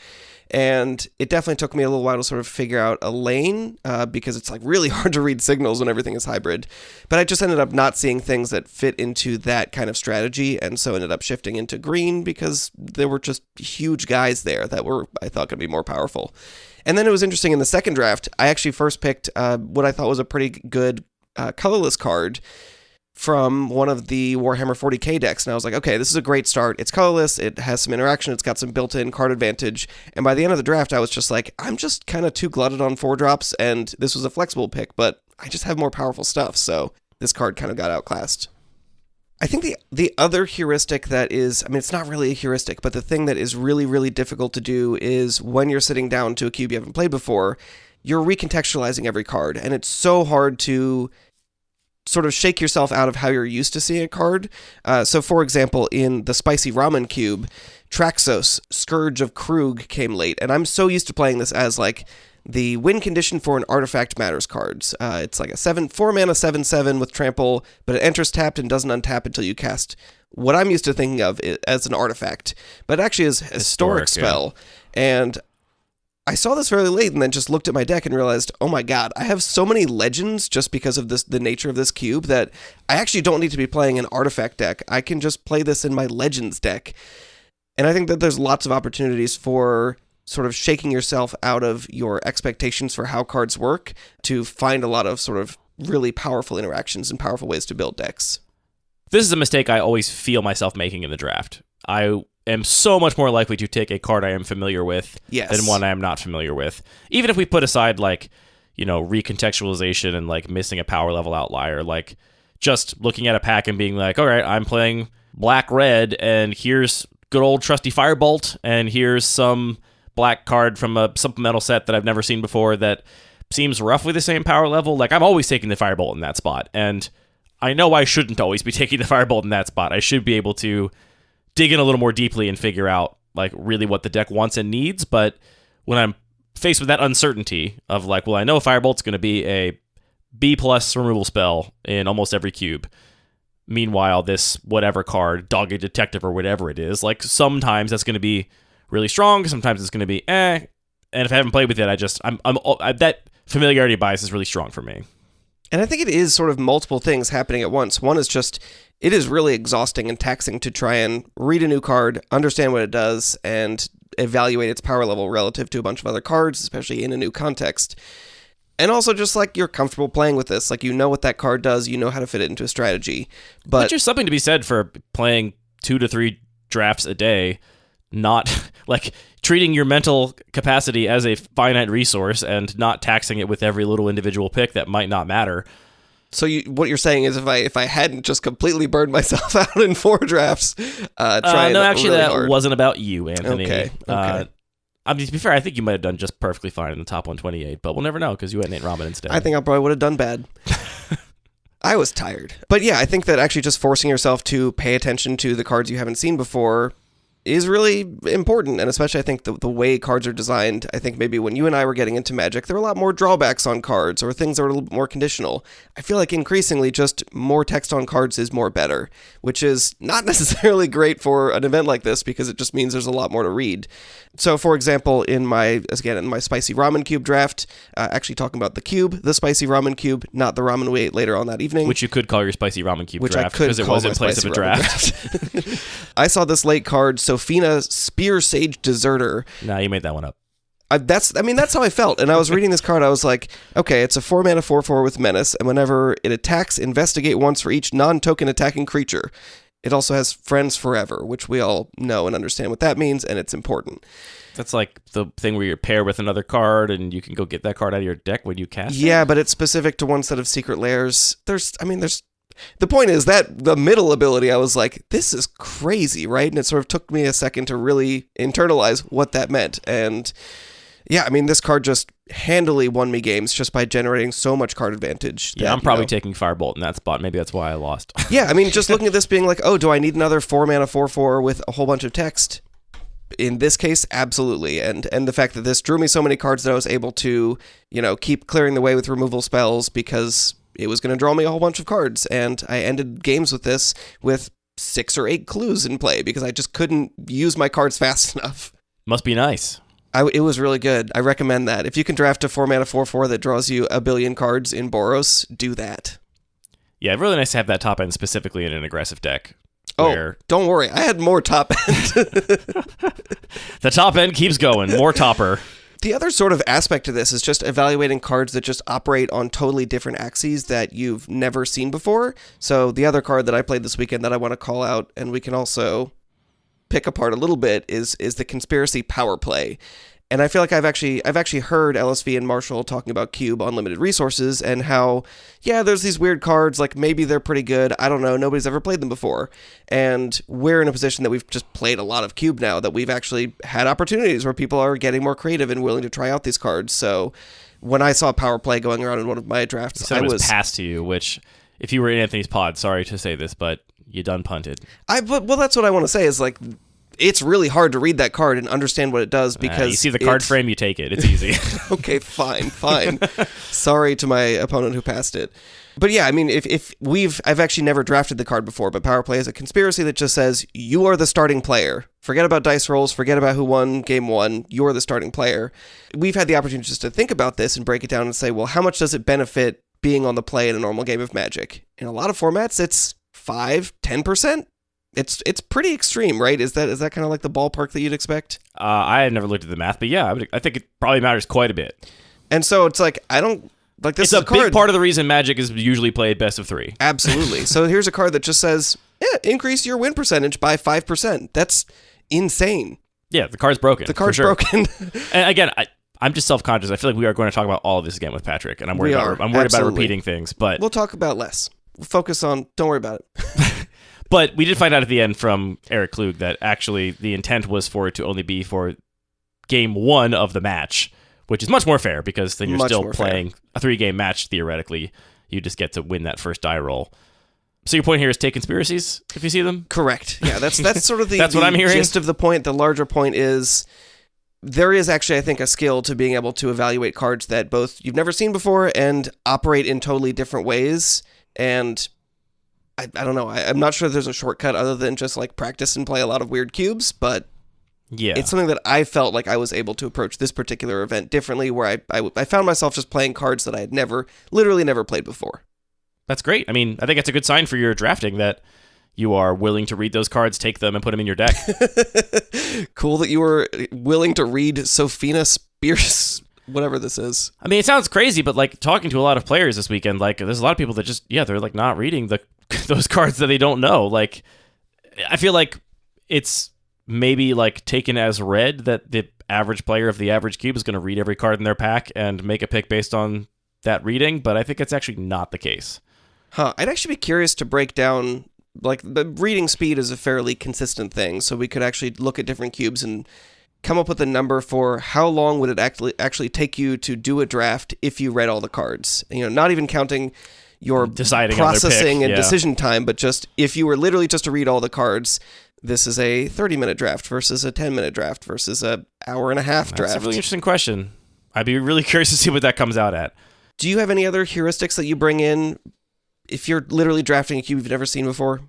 B: And it definitely took me a little while to sort of figure out a lane because it's like really hard to read signals when everything is hybrid. But I just ended up not seeing things that fit into that kind of strategy, and so ended up shifting into green because there were just huge guys there that were, I thought, going to be more powerful. And then it was interesting, in the second draft, I actually first picked what I thought was a pretty good colorless card from one of the Warhammer 40k decks, and I was like, okay, this is a great start. It's colorless, it has some interaction, it's got some built-in card advantage, and by the end of the draft, I was just like, I'm just kind of too glutted on 4-drops, and this was a flexible pick, but I just have more powerful stuff, so this card kind of got outclassed. I think the other heuristic that is, I mean, it's not really a heuristic, but the thing that is really, really difficult to do is when you're sitting down to a cube you haven't played before, you're recontextualizing every card, and it's so hard to sort of shake yourself out of how you're used to seeing a card. So, for example, in the Spicy Ramen Cube, Traxos, Scourge of Krug came late, and I'm so used to playing this as, like, the win condition for an Artifact Matters cards. It's like a 4-mana 7/7 with trample, but it enters tapped and doesn't untap until you cast what I'm used to thinking of as an artifact, but it actually is a historic spell. Yeah. And I saw this fairly late and then just looked at my deck and realized, oh my god, I have so many legends just because of the nature of this cube that I actually don't need to be playing an artifact deck. I can just play this in my legends deck. And I think that there's lots of opportunities for sort of shaking yourself out of your expectations for how cards work to find a lot of sort of really powerful interactions and powerful ways to build decks.
C: This is a mistake I always feel myself making in the draft. I am so much more likely to take a card I am familiar with than one I am not familiar with. Even if we put aside, like, you know, recontextualization and, like, missing a power level outlier, like, just looking at a pack and being like, all right, I'm playing black-red, and here's good old trusty Firebolt, and here's some black card from a supplemental set that I've never seen before that seems roughly the same power level. Like, I'm always taking the Firebolt in that spot, and I know I shouldn't always be taking the Firebolt in that spot. I should be able to dig in a little more deeply and figure out, like, really what the deck wants and needs. But when I'm faced with that uncertainty of, like, well, I know Firebolt's going to be a B+ removal spell in almost every cube. Meanwhile, this whatever card, Dogged Detective or whatever it is, like, sometimes that's going to be really strong, sometimes it's going to be and if I haven't played with it, that familiarity bias is really strong for me.
B: And I think it is sort of multiple things happening at once. One is just, it is really exhausting and taxing to try and read a new card, understand what it does, and evaluate its power level relative to a bunch of other cards, especially in a new context. And also just, like, you're comfortable playing with this. Like, you know what that card does, you know how to fit it into a strategy. But
C: there's something to be said for playing 2 to 3 drafts a day, not, like, treating your mental capacity as a finite resource and not taxing it with every little individual pick that might not matter.
B: So what you're saying is if I hadn't just completely burned myself out in 4 drafts, trying
C: no, actually,
B: really
C: that
B: hard.
C: wasn't about you, Anthony.
B: Okay.
C: I mean, to be fair, I think you might have done just perfectly fine in the top 128, but we'll never know because you had Nate Ramen instead.
B: I think I probably would have done bad. I was tired. But yeah, I think that actually just forcing yourself to pay attention to the cards you haven't seen before is really important, and especially I think the way cards are designed. I think maybe when you and I were getting into Magic, there were a lot more drawbacks on cards, or things that were a little bit more conditional. I feel like increasingly just more text on cards is more better, which is not necessarily great for an event like this because it just means there's a lot more to read. So, for example, in my spicy ramen cube draft, actually talking about the cube, the spicy ramen cube, not the ramen we ate later on that evening.
C: Which you could call your spicy ramen cube
B: which
C: draft, because it was in place of a draft.
B: I saw this late card, Sophina Spear Sage Deserter.
C: Nah, you made that one up.
B: That's how I felt. And I was reading this card, I was like, okay, it's a 4-mana 4/4 with Menace, and whenever it attacks, investigate once for each non-token attacking creature. It also has Friends Forever, which we all know and understand what that means, and it's important.
C: That's like the thing where you're paired with another card, and you can go get that card out of your deck when you cast it?
B: Yeah, but it's specific to one set of Secret Lairs. The point is that the middle ability, I was like, this is crazy, right? And it sort of took me a second to really internalize what that meant. And yeah, I mean, this card just handily won me games just by generating so much card advantage.
C: Yeah, I'm probably taking Firebolt in that spot. Maybe that's why I lost.
B: Yeah, I mean, just looking at this being like, oh, do I need another 4-mana 4/4 with a whole bunch of text? In this case, absolutely. And the fact that this drew me so many cards that I was able to, keep clearing the way with removal spells because it was going to draw me a whole bunch of cards. And I ended games with this with 6 or 8 clues in play because I just couldn't use my cards fast enough.
C: Must be nice.
B: It was really good. I recommend that. If you can draft a 4-mana 4/4 that draws you a billion cards in Boros, do that.
C: Yeah, really nice to have that top end specifically in an aggressive deck.
B: Oh, don't worry. I had more top end.
C: The top end keeps going. More topper.
B: The other sort of aspect of this is just evaluating cards that just operate on totally different axes that you've never seen before. So the other card that I played this weekend that I want to call out, and we can also pick apart a little bit, is the Conspiracy Power Play. And I feel like I've actually heard LSV and Marshall talking about Cube Unlimited Resources and how, yeah, there's these weird cards, like maybe they're pretty good. I don't know. Nobody's ever played them before. And we're in a position that we've just played a lot of Cube now, that we've actually had opportunities where people are getting more creative and willing to try out these cards. So when I saw Power Play going around in one of my drafts,
C: I was passed to you, which if you were in Anthony's pod, sorry to say this, but you done punted.
B: Well, that's what I want to say is like, it's really hard to read that card and understand what it does because
C: you see the card frame, you take it. It's easy.
B: Okay, fine. Sorry to my opponent who passed it. But yeah, I mean, I've actually never drafted the card before, but Power Play is a conspiracy that just says, you are the starting player. Forget about dice rolls, forget about who won game 1, you're the starting player. We've had the opportunity just to think about this and break it down and say, well, how much does it benefit being on the play in a normal game of Magic? In a lot of formats, it's 5-10%. It's pretty extreme, right? Is that kind of like the ballpark that you'd expect?
C: I have never looked at the math, but yeah, I think it probably matters quite a bit.
B: And so it's like, I don't like this.
C: It's a big part of the reason Magic is usually played best of 3.
B: Absolutely. So here's a card that just says, increase your win percentage by 5%. That's insane.
C: Yeah, the card's broken.
B: The card's broken.
C: And again, I'm just self-conscious. I feel like we are going to talk about all of this again with Patrick, and I'm worried about repeating things. But
B: we'll talk about less. We'll focus on. Don't worry about it.
C: But we did find out at the end from Eric Klug that actually the intent was for it to only be for game 1 of the match, which is much more fair because then you're still playing a 3-game match theoretically. You just get to win that first die roll. So your point here is take conspiracies if you see them?
B: Correct. Yeah, that's sort of the,
C: that's what I'm hearing.
B: Gist of the point. The larger point is there is actually, I think, a skill to being able to evaluate cards that both you've never seen before and operate in totally different ways. And I don't know. I'm not sure there's a shortcut other than just like practice and play a lot of weird cubes, but yeah, it's something that I felt like I was able to approach this particular event differently, where I found myself just playing cards that I had literally never played before.
C: That's great. I mean, I think it's a good sign for your drafting that you are willing to read those cards, take them, and put them in your deck.
B: Cool that you were willing to read Sophina Spears, whatever this is.
C: I mean, it sounds crazy, but like talking to a lot of players this weekend, like there's a lot of people that just, they're like not reading those cards that they don't know. Like, I feel like it's maybe like taken as read that the average player of the average cube is going to read every card in their pack and make a pick based on that reading, but I think it's actually not the case.
B: I'd actually be curious to break down, like, the reading speed is a fairly consistent thing, so we could actually look at different cubes and come up with a number for how long would it actually take you to do a draft if you read all the cards. Not even counting your
C: deciding
B: processing and decision time, but just if you were literally just to read all the cards, this is a 30-minute draft versus a 10-minute draft versus a hour-and-a-half draft?
C: That's a really interesting question. I'd be really curious to see what that comes out at.
B: Do you have any other heuristics that you bring in if you're literally drafting a cube you've never seen before?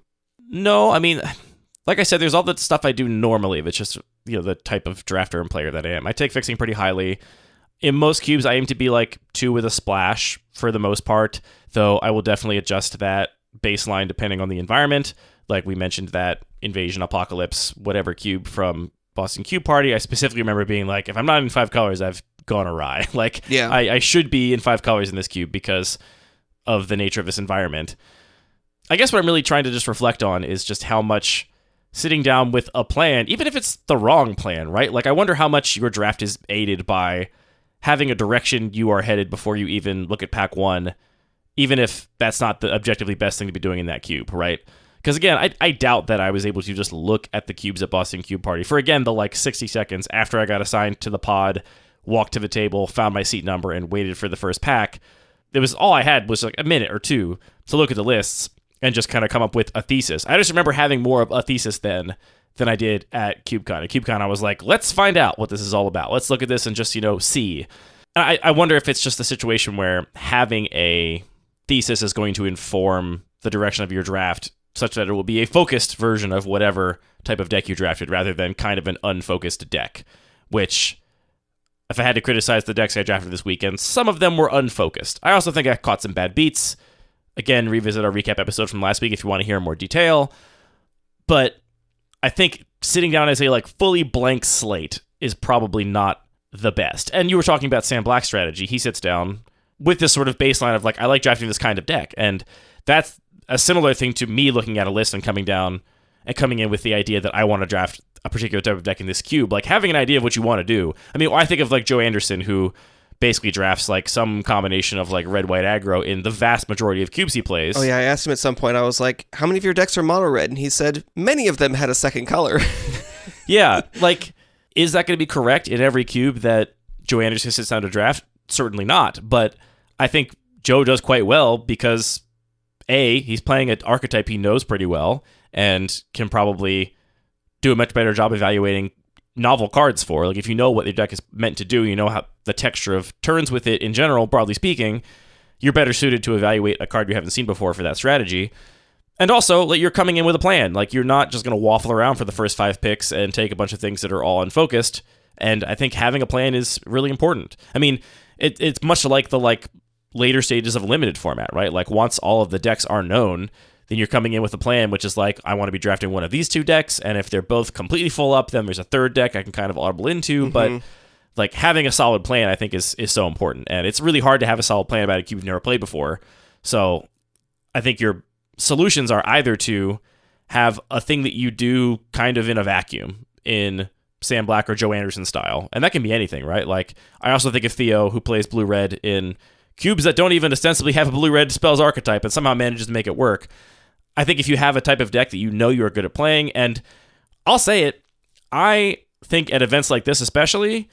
C: No, I mean, like I said, there's all the stuff I do normally. If it's just, the type of drafter and player that I am. I take fixing pretty highly. In most cubes, I aim to be like 2 with a splash for the most part, though I will definitely adjust that baseline depending on the environment. Like we mentioned that Invasion, Apocalypse, whatever cube from Boston Cube Party, I specifically remember being like, if I'm not in 5 colors, I've gone awry. Like,
B: yeah.
C: I should be in 5 colors in this cube because of the nature of this environment. I guess what I'm really trying to just reflect on is just how much sitting down with a plan, even if it's the wrong plan, right? Like, I wonder how much your draft is aided by having a direction you are headed before you even look at pack 1, even if that's not the objectively best thing to be doing in that cube, right? Because again, I doubt that I was able to just look at the cubes at Boston Cube Party for, again, the 60 seconds after I got assigned to the pod, walked to the table, found my seat number, and waited for the first pack. It was all I had was like a minute or 2 to look at the lists and just kind of come up with a thesis. I just remember having more of a thesis then than I did at CubeCon. At CubeCon, I was like, let's find out what this is all about. Let's look at this and just, see. And I wonder if it's just a situation where having a thesis is going to inform the direction of your draft such that it will be a focused version of whatever type of deck you drafted rather than kind of an unfocused deck, which, if I had to criticize the decks I drafted this weekend, some of them were unfocused. I also think I caught some bad beats. Again, revisit our recap episode from last week if you want to hear more detail. But I think sitting down as a fully blank slate is probably not the best. And you were talking about Sam Black's strategy. He sits down with this sort of baseline of I like drafting this kind of deck. And that's a similar thing to me looking at a list and coming in with the idea that I want to draft a particular type of deck in this cube. Having an idea of what you want to do. I mean, I think of Joe Anderson, who basically drafts some combination of red-white aggro in the vast majority of cubes he plays.
B: Oh yeah, I asked him at some point, I was like, how many of your decks are mono-red? And he said, many of them had a second color.
C: Yeah, is that going to be correct in every cube that Joe Anderson sits down to draft? Certainly not, but I think Joe does quite well because, A, he's playing an archetype he knows pretty well and can probably do a much better job evaluating novel cards for. If you know what your deck is meant to do, you know how the texture of turns with it in general, broadly speaking, you're better suited to evaluate a card you haven't seen before for that strategy. And also, you're coming in with a plan. You're not just going to waffle around for the first 5 picks and take a bunch of things that are all unfocused. And I think having a plan is really important. I mean, it's much like the later stages of a limited format, right? Once all of the decks are known, then you're coming in with a plan, which is I want to be drafting one of these 2 decks, and if they're both completely full up, then there's a third deck I can kind of audible into.
B: Mm-hmm.
C: But having a solid plan, I think, is so important, and it's really hard to have a solid plan about a cube you've never played before. So I think your solutions are either to have a thing that you do kind of in a vacuum in Sam Black or Joe Anderson style, and that can be anything, right? I also think of Theo, who plays blue-red in cubes that don't even ostensibly have a blue-red spells archetype and somehow manages to make it work. I think if you have a type of deck that you know you're good at playing, and I'll say it, I think at events like this especially,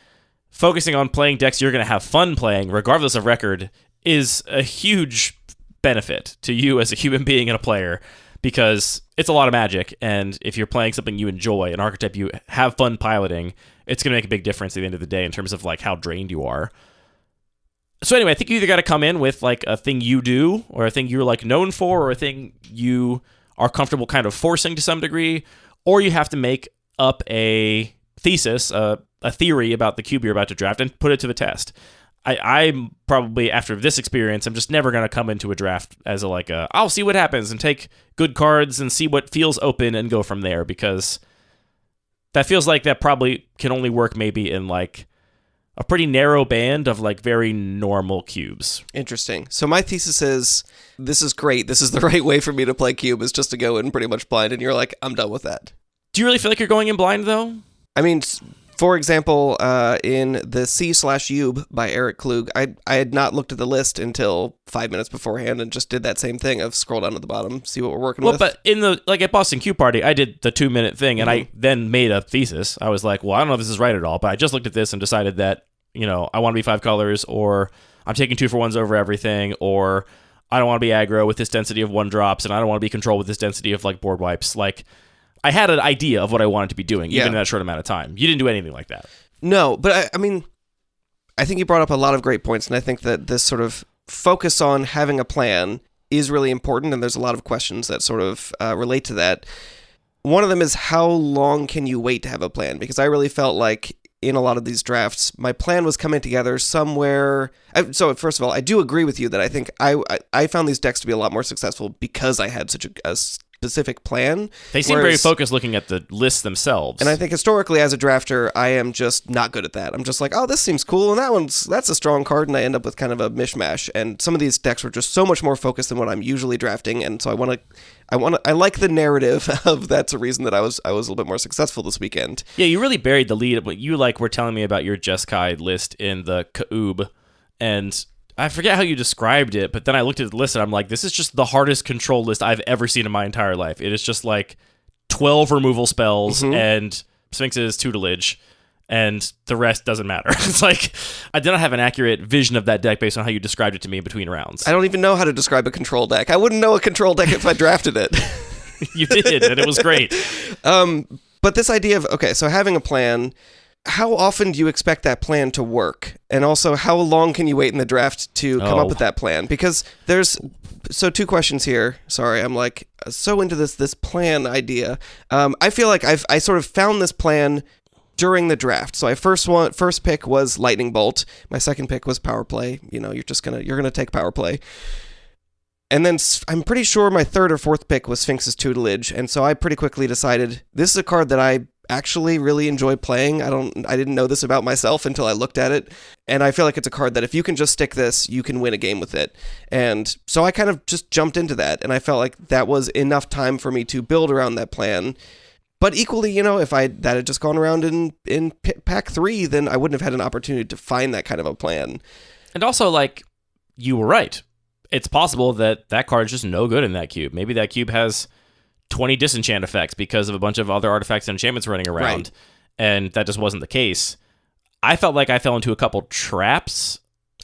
C: focusing on playing decks you're going to have fun playing, regardless of record, is a huge benefit to you as a human being and a player, because it's a lot of magic, and if you're playing something you enjoy, an archetype you have fun piloting, it's going to make a big difference at the end of the day in terms of how drained you are. So anyway, I think you either got to come in with a thing you do, or a thing you're known for, or a thing you are comfortable kind of forcing to some degree, or you have to make up a thesis, a theory about the cube you're about to draft and put it to the test. I'm probably, after this experience, I'm just never going to come into a draft as I'll see what happens and take good cards and see what feels open and go from there, because that feels like that probably can only work maybe in a pretty narrow band of very normal cubes.
B: Interesting. So my thesis is, this is great. This is the right way for me to play cube, is just to go in pretty much blind, and you're like, I'm done with that.
C: Do you really feel like you're going in blind, though?
B: I mean, for example, in the C/Ube by Eric Klug, I had not looked at the list until 5 minutes beforehand and just did that same thing of scroll down to the bottom, see what we're working with.
C: Well, but in the at Boston Cube Party, I did the 2-minute thing, and I then made a thesis. I was like, well, I don't know if this is right at all, but I just looked at this and decided that, I want to be 5 colors, or I'm taking 2-for-1s over everything, or I don't want to be aggro with this density of 1-drops, and I don't want to be control with this density of board wipes. I had an idea of what I wanted to be doing, even
B: Yeah.
C: in that short amount of time. You didn't do anything like that.
B: No, but I mean, I think you brought up a lot of great points, and I think that this sort of focus on having a plan is really important, and there's a lot of questions that sort of relate to that. One of them is, how long can you wait to have a plan? Because I really felt like in a lot of these drafts, my plan was coming together somewhere. So first of all, I do agree with you that I think I found these decks to be a lot more successful because I had such a specific plan.
C: They seem very focused looking at the lists themselves.
B: And I think historically as a drafter, I am just not good at that. I'm just like, oh, this seems cool, and that's a strong card, and I end up with kind of a mishmash. And some of these decks were just so much more focused than what I'm usually drafting, and so I like the narrative of that's a reason that I was a little bit more successful this weekend.
C: Yeah, you really buried the lead. What you were telling me about your Jeskai list in the Cube, and I forget how you described it, but then I looked at the list and I'm like, this is just the hardest control list I've ever seen in my entire life. It is just like 12 removal spells and Sphinx's tutelage, and the rest doesn't matter. It's like, I did not have an accurate vision of that deck based on how you described it to me between rounds.
B: I don't even know how to describe a control deck. I wouldn't know a control deck if I drafted it.
C: You did, and it was great.
B: But this idea of, okay, so having a plan, how often do you expect that plan to work? And also, how long can you wait in the draft to come up with that plan? Because so 2 questions here. Sorry, I'm like so into this plan idea. I feel like I sort of found this plan during the draft. So first pick was Lightning Bolt. My second pick was Power Play. You know, you're gonna take Power Play. And then I'm pretty sure my third or fourth pick was Sphinx's Tutelage, and so I pretty quickly decided this is a card that I actually really enjoy playing. I didn't know this about myself until I looked at it, and I feel like it's a card that if you can just stick this, you can win a game with it. And so I kind of just jumped into that, and I felt like that was enough time for me to build around that plan. But equally, you know, if that had just gone around in pack 3, then I wouldn't have had an opportunity to find that kind of a plan.
C: And also, like, you were right. It's possible that card is just no good in that cube. Maybe that cube has 20 disenchant effects because of a bunch of other artifacts and enchantments running around, right. And that just wasn't the case. I felt like I fell into a couple traps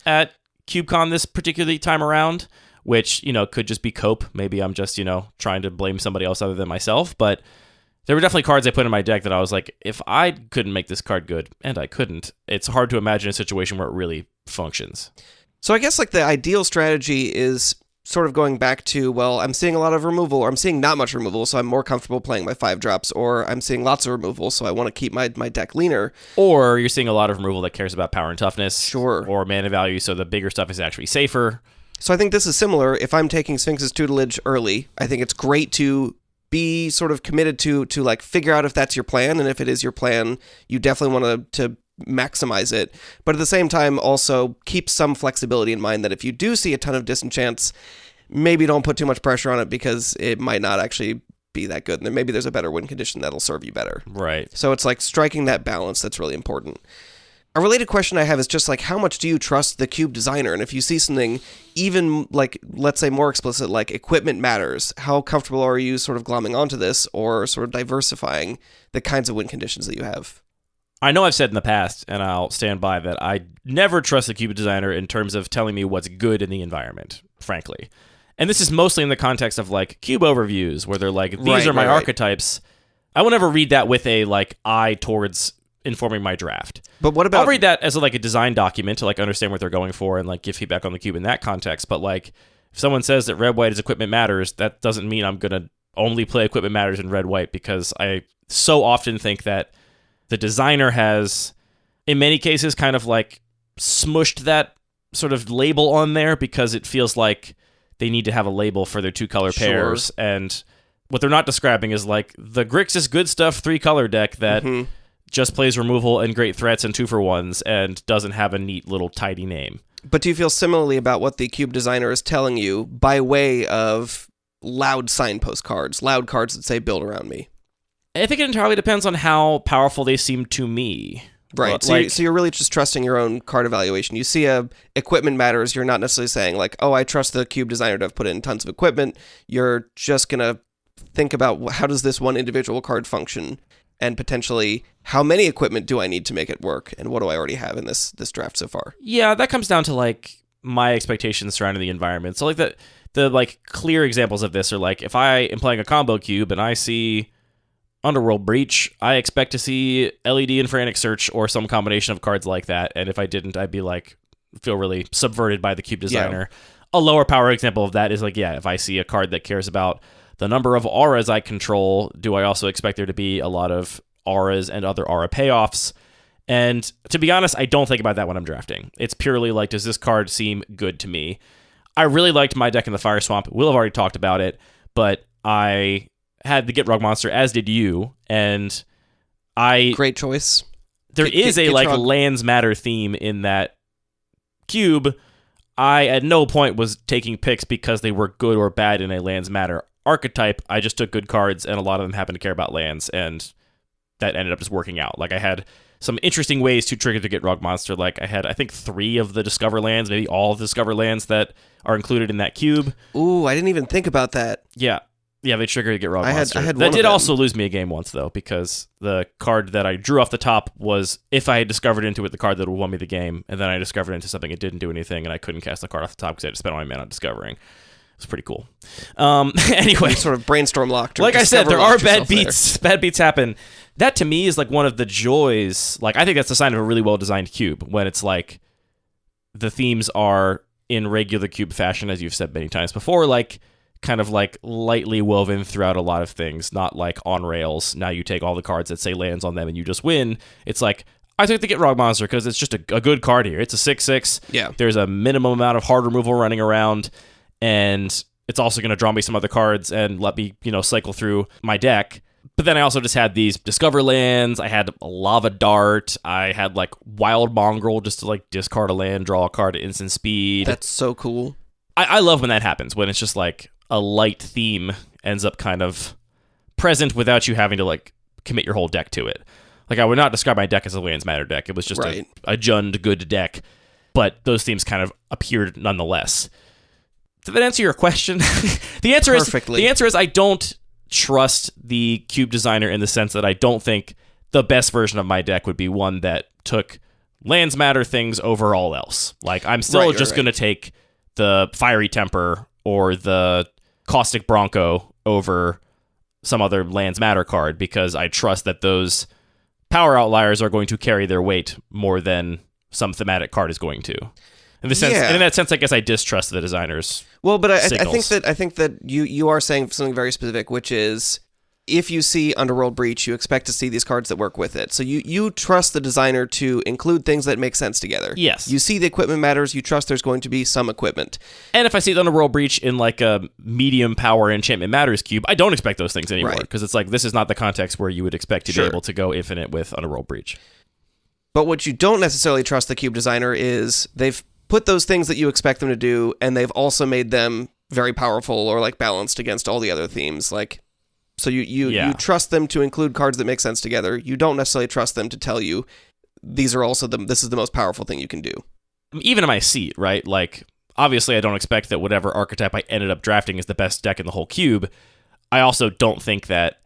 C: at CubeCon this particular time around, which, you know, could just be cope. Maybe I'm just, you know, trying to blame somebody else other than myself, but there were definitely cards I put in my deck that I was like, if I couldn't make this card good, and I couldn't, it's hard to imagine a situation where it really functions.
B: So I guess like the ideal strategy is sort of going back to, well, I'm seeing a lot of removal, or I'm seeing not much removal, so I'm more comfortable playing my 5-drops, or I'm seeing lots of removal, so I want to keep my deck leaner.
C: Or you're seeing a lot of removal that cares about power and toughness.
B: Sure.
C: Or mana value, so the bigger stuff is actually safer.
B: So I think this is similar. If I'm taking Sphinx's Tutelage early, I think it's great to be sort of committed to like figure out if that's your plan, and if it is your plan, you definitely want to maximize it, but at the same time also keep some flexibility in mind that if you do see a ton of disenchants, maybe don't put too much pressure on it because it might not actually be that good, and then maybe there's a better win condition that'll serve you better.
C: Right.
B: So it's like striking that balance that's really important. A related question I have is just like, how much do you trust the cube designer? And if you see something even like, let's say more explicit, like equipment matters, how comfortable are you sort of glomming onto this or sort of diversifying the kinds of win conditions that you have?
C: I know I've said in the past, and I'll stand by that, I never trust the cube designer in terms of telling me what's good in the environment, frankly. And this is mostly in the context of like cube overviews, where they're like, these are my archetypes. I will never read that with a like eye towards informing my draft.
B: But what about...
C: I'll read that as like a design document to like understand what they're going for and like give feedback on the cube in that context. But like, if someone says that red-white is equipment matters, that doesn't mean I'm going to only play equipment matters in red-white, because I so often think that the designer has, in many cases, kind of like smushed that sort of label on there because it feels like they need to have a label for their 2-color pairs. And what they're not describing is like the Grixis good stuff 3-color deck that just plays removal and great threats and 2-for-1s and doesn't have a neat little tidy name.
B: But do you feel similarly about what the cube designer is telling you by way of loud signpost cards, loud cards that say build around me?
C: I think it entirely depends on how powerful they seem to me.
B: Right. So, so you're really just trusting your own card evaluation. You see a equipment matters, you're not necessarily saying like, oh, I trust the cube designer to have put in tons of equipment. You're just going to think about how does this one individual card function, and potentially how many equipment do I need to make it work, and what do I already have in this draft so far?
C: Yeah, that comes down to like my expectations surrounding the environment. So like the like clear examples of this are like, if I am playing a combo cube and I see Underworld Breach, I expect to see LED and Frantic Search or some combination of cards like that. And if I didn't, I'd be like, feel really subverted by the cube designer. Yeah. A lower power example of that is like, if I see a card that cares about the number of auras I control, do I also expect there to be a lot of auras and other aura payoffs? And to be honest, I don't think about that when I'm drafting. It's purely like, does this card seem good to me? I really liked my deck in the Fire Swamp. We'll have already talked about it, but I had the Get Rug Monster, as did you, and
B: Great choice.
C: There is a lands matter theme in that cube. I at no point was taking picks because they were good or bad in a lands matter archetype. I just took good cards, and a lot of them happened to care about lands, and that ended up just working out. Like, I had some interesting ways to trigger the Get Rug Monster. Like, I had, I think, 3 of the Discover lands, maybe all of the Discover lands that are included in that cube.
B: Ooh, I didn't even think about that.
C: Yeah, they triggered the Get Rug Monster.
B: I had
C: that did also lose me a game once, though, because the card that I drew off the top was, if I had discovered into it, the card that would won me the game, and then I discovered into something, it didn't do anything, and I couldn't cast the card off the top because I had to spend all my mana on discovering. It's pretty cool. Anyway,
B: you sort of brainstorm locked.
C: Like I said, there are bad beats. Bad beats happen. That to me is like one of the joys. Like, I think that's the sign of a really well designed cube, when it's like the themes are in regular cube fashion, as you've said many times before, like kind of like lightly woven throughout a lot of things, not like on rails. Now you take all the cards that say lands on them and you just win. It's like, I took the Get Rug Monster because it's just a good card here. It's a 6/6.
B: Yeah.
C: There's a minimum amount of hard removal running around. And it's also going to draw me some other cards and let me, cycle through my deck. But then I also just had these Discover lands. I had a Lava Dart. I had like Wild Mongrel just to like discard a land, draw a card at instant speed.
B: That's so cool.
C: I love when that happens, when it's just like a light theme ends up kind of present without you having to like commit your whole deck to it. Like, I would not describe my deck as a Lands Matter deck. It was just a Jund good deck. But those themes kind of appeared nonetheless. Did that answer your question? The answer is I don't trust the cube designer in the sense that I don't think the best version of my deck would be one that took lands matter things over all else. Like, I'm still going to take the Fiery Temper or the Caustic Bronco over some other lands matter card, because I trust that those power outliers are going to carry their weight more than some thematic card is going to. In that sense, I guess I distrust the designers.
B: Well, but I think that you are saying something very specific, which is, if you see Underworld Breach, you expect to see these cards that work with it. So you trust the designer to include things that make sense together.
C: Yes.
B: You see the equipment matters. You trust there's going to be some equipment.
C: And if I see the Underworld Breach in like a medium power enchantment matters cube, I don't expect those things anymore, because it's like, this is not the context where you would expect to be able to go infinite with Underworld Breach.
B: But what you don't necessarily trust the cube designer is they've put those things that you expect them to do, and they've also made them very powerful or like balanced against all the other themes. Like, so you trust them to include cards that make sense together. You don't necessarily trust them to tell you these are also this is the most powerful thing you can do.
C: Even in my seat, right? Like, obviously I don't expect that whatever archetype I ended up drafting is the best deck in the whole cube. I also don't think that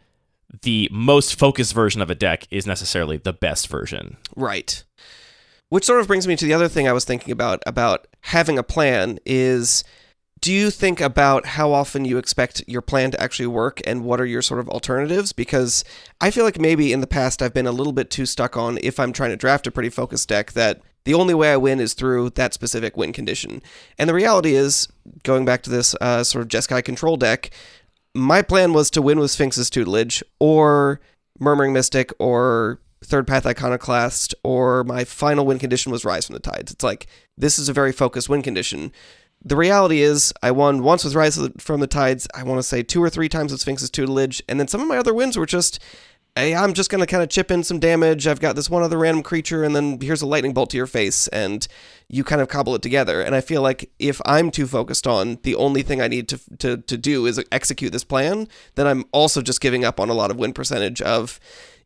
C: the most focused version of a deck is necessarily the best version.
B: Right. Which sort of brings me to the other thing I was thinking about having a plan is, do you think about how often you expect your plan to actually work, and what are your sort of alternatives? Because I feel like maybe in the past I've been a little bit too stuck on, if I'm trying to draft a pretty focused deck, that the only way I win is through that specific win condition. And the reality is, going back to this sort of Jeskai control deck, my plan was to win with Sphinx's Tutelage, or Murmuring Mystic, or Third Path Iconoclast, or my final win condition was Rise from the Tides. It's like, this is a very focused win condition. The reality is, I won once with Rise from the Tides, I want to say 2 or 3 times with Sphinx's Tutelage, and then some of my other wins were just, hey, I'm just going to kind of chip in some damage, I've got this one other random creature, and then here's a lightning bolt to your face, and you kind of cobble it together. And I feel like if I'm too focused on the only thing I need to do is execute this plan, then I'm also just giving up on a lot of win percentage of,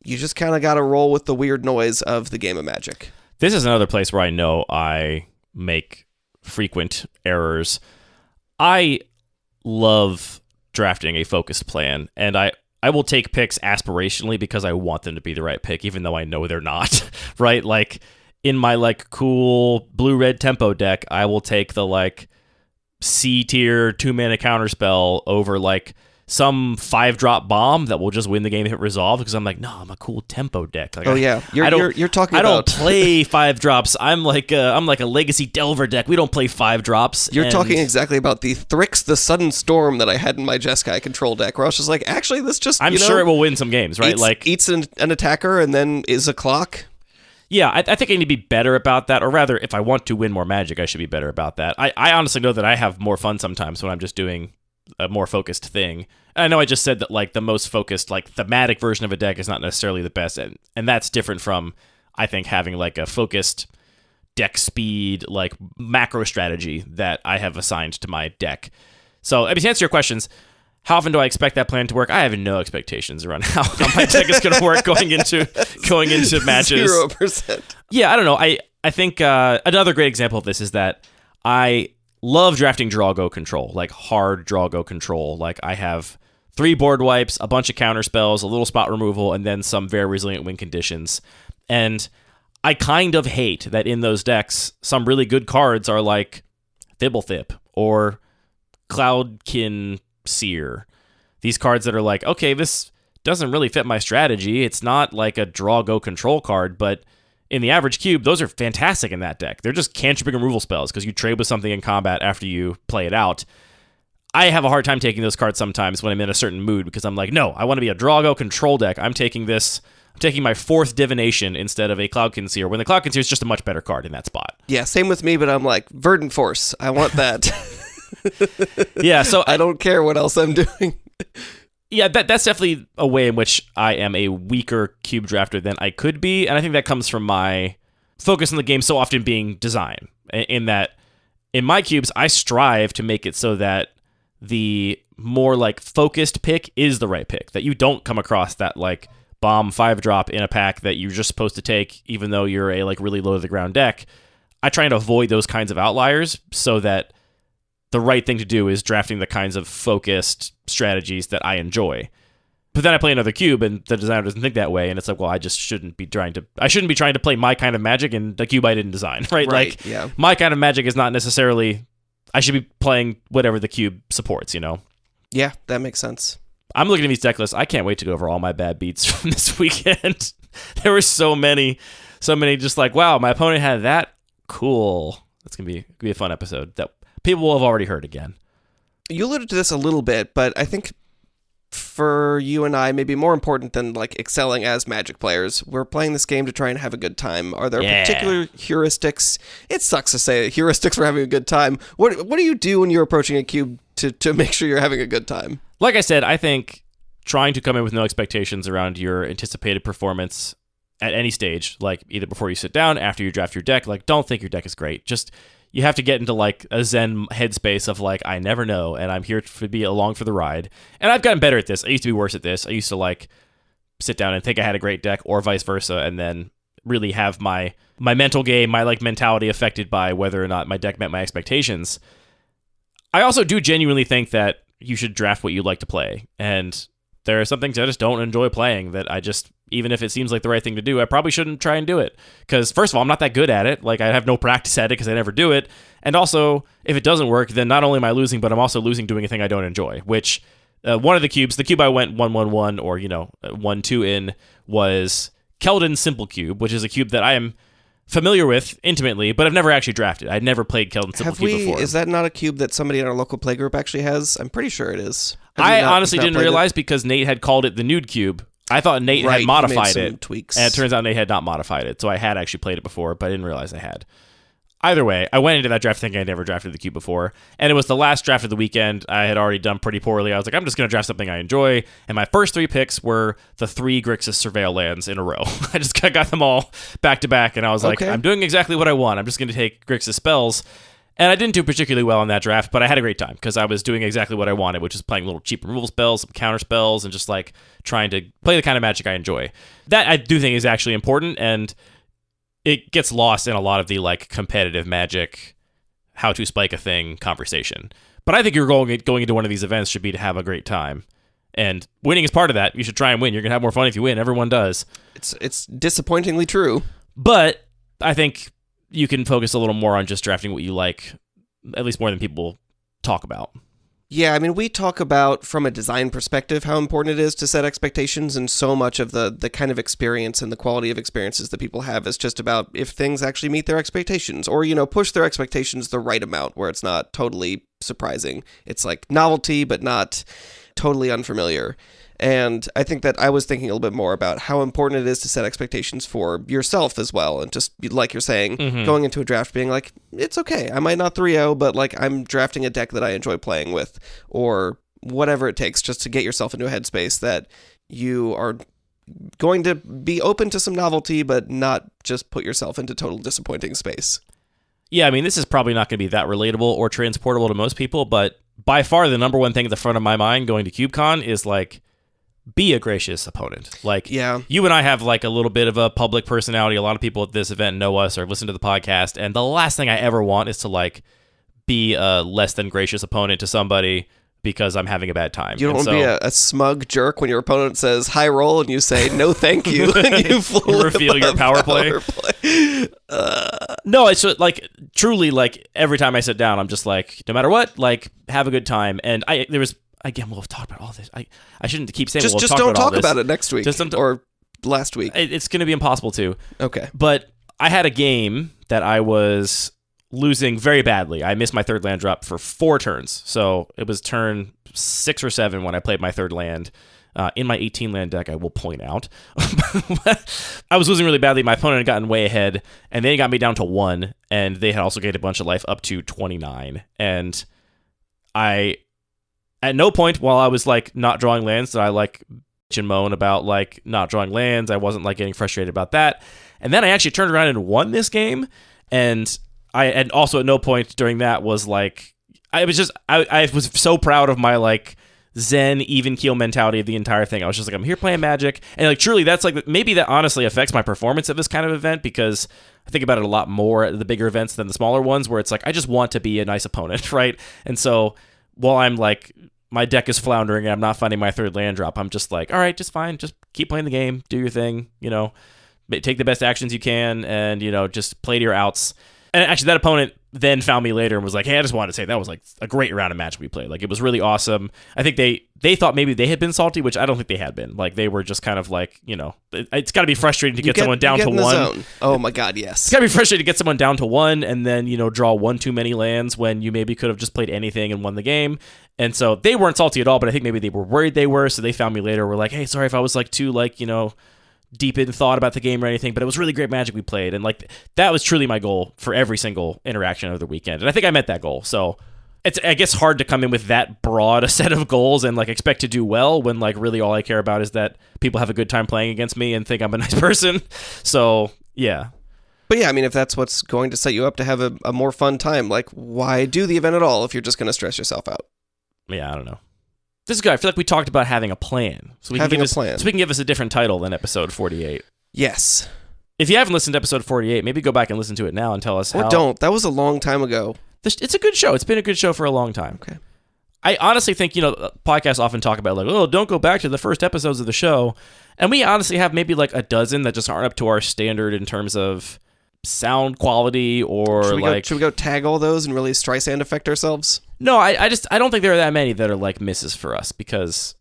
B: you just kind of got to roll with the weird noise of the game of Magic.
C: This is another place where I know I make frequent errors. I love drafting a focused plan, and I will take picks aspirationally because I want them to be the right pick, even though I know they're not, right? Like, in my like cool blue-red tempo deck, I will take the like C tier 2-mana counterspell over like some 5-drop bomb that will just win the game if it resolved, because I'm like, no, I'm a cool tempo deck. Like,
B: you're talking about...
C: I don't play 5 drops. I'm like a Legacy Delver deck. We don't play 5 drops.
B: You're talking exactly about the Thrix the Sudden Storm that I had in my Jeskai control deck, where I was just like, actually, this just,
C: I'm sure it will win some games, right?
B: Eats an attacker and then is a clock.
C: Yeah, I think I need to be better about that, or rather, if I want to win more Magic, I should be better about that. I honestly know that I have more fun sometimes when I'm just doing a more focused thing. I know I just said that like the most focused, like thematic version of a deck is not necessarily the best, and that's different from, I think, having like a focused deck speed, like macro strategy that I have assigned to my deck. So, I mean, to answer your questions, how often do I expect that plan to work? I have no expectations around how my deck is going to work going into matches.
B: 0%.
C: Yeah, I don't know. I think another great example of this is that I love drafting draw go control, like hard draw go control. Like I have 3 board wipes, a bunch of counter spells, a little spot removal, and then some very resilient win conditions. And I kind of hate that in those decks, some really good cards are like Thibblethip or Cloudkin Seer. These cards that are like, okay, this doesn't really fit my strategy. It's not like a draw go control card, but in the average cube, those are fantastic in that deck. They're just cantripping removal spells because you trade with something in combat after you play it out. I have a hard time taking those cards sometimes when I'm in a certain mood because I'm like, no, I want to be a draw go control deck. I'm taking my 4th Divination instead of a Cloudkin Seer, when the Cloudkin Seer is just a much better card in that spot.
B: Yeah, same with me, but I'm like, Verdant Force, I want that.
C: Yeah, so
B: I don't care what else I'm doing.
C: Yeah, that's definitely a way in which I am a weaker cube drafter than I could be, and I think that comes from my focus on the game so often being design, in that in my cubes, I strive to make it so that the more like focused pick is the right pick, that you don't come across that like bomb 5-drop in a pack that you're just supposed to take even though you're a like really low to the ground deck. I try and avoid those kinds of outliers so that the right thing to do is drafting the kinds of focused strategies that I enjoy. But then I play another cube and the designer doesn't think that way, and it's like, well, I shouldn't be trying to play my kind of Magic in the cube I didn't design, right? Like,
B: yeah.
C: My kind of Magic is not necessarily, I should be playing whatever the cube supports, you know?
B: Yeah, that makes sense. I'm
C: looking at these deck lists. I can't wait to go over all my bad beats from this weekend. There were so many just like, wow, my opponent had that. Cool. That's going to be a fun episode that people will have already heard again.
B: You alluded to this a little bit, but I think for you and I, maybe more important than like excelling as Magic players, we're playing this game to try and have a good time. Are there particular heuristics? It sucks to say heuristics for having a good time. What do you do when you're approaching a cube to make sure you're having a good time?
C: Like I said, I think trying to come in with no expectations around your anticipated performance at any stage, like either before you sit down, after you draft your deck, like don't think your deck is great. Just you have to get into like a Zen headspace of like, I never know, and I'm here to be along for the ride. And I've gotten better at this. I used to be worse at this. I used to like sit down and think I had a great deck, or vice versa, and then really have my mental game, my like mentality affected by whether or not my deck met my expectations. I also do genuinely think that you should draft what you like to play, and there are some things I just don't enjoy playing that I just, even if it seems like the right thing to do, I probably shouldn't try and do it. Because first of all, I'm not that good at it. Like I have no practice at it because I never do it. And also, if it doesn't work, then not only am I losing, but I'm also losing doing a thing I don't enjoy. Which one of the cubes, the cube I went 1-1-1 or 1-2 in, was Keldon's Simple Cube, which is a cube that I am familiar with intimately, but I've never actually drafted. I'd never played Keldon's Simple Cube before.
B: Is that not a cube that somebody in our local playgroup actually has? I'm pretty sure it is.
C: I honestly didn't realize because Nate had called it the Nude Cube. I thought Nate had modified it,
B: tweaks.
C: And it turns out Nate had not modified it, so I had actually played it before, but I didn't realize I had. Either way, I went into that draft thinking I'd never drafted the cube before, and it was the last draft of the weekend. I had already done pretty poorly. I was like, I'm just going to draft something I enjoy, and my first 3 picks were the 3 Grixis Surveil lands in a row. I just got them all back to back, and I was like, I'm doing exactly what I want. I'm just going to take Grixis spells. And I didn't do particularly well in that draft, but I had a great time because I was doing exactly what I wanted, which is playing little cheap removal spells, some counter spells, and just like trying to play the kind of Magic I enjoy. That I do think is actually important, and it gets lost in a lot of the like competitive Magic, how to spike a thing conversation. But I think you're going into one of these events should be to have a great time. And winning is part of that. You should try and win. You're going to have more fun if you win. Everyone does.
B: It's disappointingly true.
C: But I think you can focus a little more on just drafting what you like, at least more than people talk about.
B: Yeah, I mean, we talk about, from a design perspective, how important it is to set expectations, and so much of the kind of experience and the quality of experiences that people have is just about if things actually meet their expectations, or, push their expectations the right amount, where it's not totally surprising. It's like novelty, but not totally unfamiliar. And I think that I was thinking a little bit more about how important it is to set expectations for yourself as well. And just like you're saying, going into a draft being like, it's okay. I might not 3-0, but like I'm drafting a deck that I enjoy playing with, or whatever it takes just to get yourself into a headspace that you are going to be open to some novelty, but not just put yourself into total disappointing space.
C: Yeah, I mean, this is probably not going to be that relatable or transportable to most people, but by far the number one thing at the front of my mind going to CubeCon is like, be a gracious opponent. Like, you and I have like a little bit of a public personality. A lot of people at this event know us or listen to the podcast, and the last thing I ever want is to like be a less than gracious opponent to somebody because I'm having a bad time.
B: You don't want to be a smug jerk when your opponent says high roll and you say no thank you and you
C: reveal your power play. No, it's like truly like every time I sit down I'm just like, no matter what, like have a good time. And again, we'll have talked about all this. I shouldn't keep saying
B: just don't talk about it next week or last week.
C: It's going to be impossible to.
B: Okay.
C: But I had a game that I was losing very badly. I missed my third land drop for 4 turns. So it was turn 6 or 7 when I played my third land. In my 18 land deck, I will point out. I was losing really badly. My opponent had gotten way ahead, and they got me down to 1, and they had also gained a bunch of life up to 29. And at no point while I was like not drawing lands did I like bitch and moan about like not drawing lands. I wasn't like getting frustrated about that. And then I actually turned around and won this game. And also at no point during that was like, I was so proud of my like zen even keel mentality of the entire thing. I was just like, I'm here playing Magic. And like truly that's like, maybe that honestly affects my performance at this kind of event, because I think about it a lot more at the bigger events than the smaller ones, where it's like, I just want to be a nice opponent, right? And so while I'm like, my deck is floundering and I'm not finding my third land drop, I'm just like, all right, just fine. Just keep playing the game, do your thing, take the best actions you can, and, just play to your outs. And actually that opponent then found me later and was like, hey, I just wanted to say that was like a great round of Magic we played. Like it was really awesome. I think they thought maybe they had been salty, which I don't think they had been. Like they were just kind of like, it's got to be frustrating to get someone down to 1.
B: Zone. Oh my God, yes.
C: It's got to be frustrating to get someone down to 1 and then, draw 1 too many lands when you maybe could have just played anything and won the game. And so they weren't salty at all, but I think maybe they were worried they were. So they found me later. Were like, hey, sorry if I was like too like, deep in thought about the game or anything, but it was really great Magic we played. And like that was truly my goal for every single interaction of the weekend. And I think I met that goal. So it's, I guess, hard to come in with that broad a set of goals and like expect to do well when like really all I care about is that people have a good time playing against me and think I'm a nice person. So yeah.
B: But yeah, I mean, if that's what's going to set you up to have a more fun time, like why do the event at all if you're just going to stress yourself out?
C: Yeah, I don't know. This is good. I feel like we talked about having a plan. So we can give us a different title than episode 48.
B: Yes.
C: If you haven't listened to episode 48, maybe go back and listen to it now and tell us how...
B: Or don't. That was a long time ago.
C: It's a good show. It's been a good show for a long time.
B: Okay.
C: I honestly think, podcasts often talk about like, oh, don't go back to the first episodes of the show. And we honestly have maybe like a dozen that just aren't up to our standard in terms of sound quality or
B: should we go tag all those and really Streisand effect ourselves?
C: No, I don't think there are that many that are like misses for us, because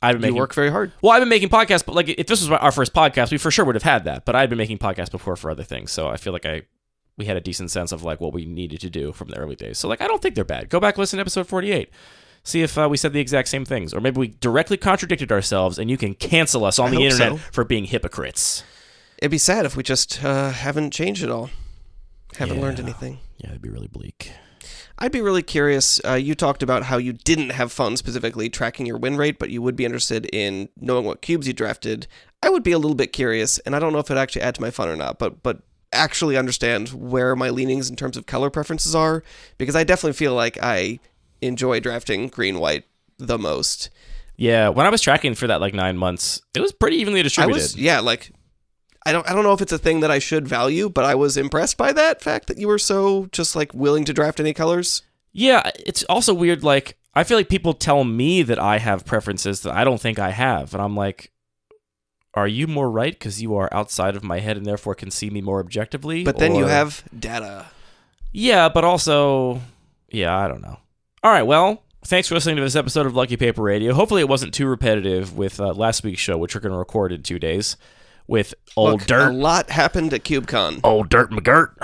B: you work very hard.
C: Well, I've been making podcasts, but like if this was our first podcast, we for sure would have had that. But I'd been making podcasts before for other things, so I feel like we had a decent sense of like what we needed to do from the early days. So like I don't think they're bad. Go back, listen to episode 48. See if we said the exact same things, or maybe we directly contradicted ourselves, and you can cancel us on the internet for being hypocrites.
B: It'd be sad if we just haven't changed at all. Haven't learned anything.
C: Yeah, it'd be really bleak.
B: I'd be really curious. You talked about how you didn't have fun specifically tracking your win rate, but you would be interested in knowing what cubes you drafted. I would be a little bit curious, and I don't know if it'd actually add to my fun or not, but actually understand where my leanings in terms of color preferences are, because I definitely feel like I enjoy drafting green-white the most.
C: Yeah, when I was tracking for that like 9 months, it was pretty evenly distributed.
B: I don't know if it's a thing that I should value, but I was impressed by that fact that you were so just like willing to draft any colors.
C: Yeah, it's also weird. Like, I feel like people tell me that I have preferences that I don't think I have. And I'm like, are you more right because you are outside of my head and therefore can see me more objectively?
B: But then you have data.
C: Yeah, but also, I don't know. All right, well, Thanks for listening to this episode of Lucky Paper Radio. Hopefully it wasn't too repetitive with last week's show, which we're going to record in 2 days, with Old Dirt.
B: A lot happened at CubeCon.
C: Old Dirt McGirt.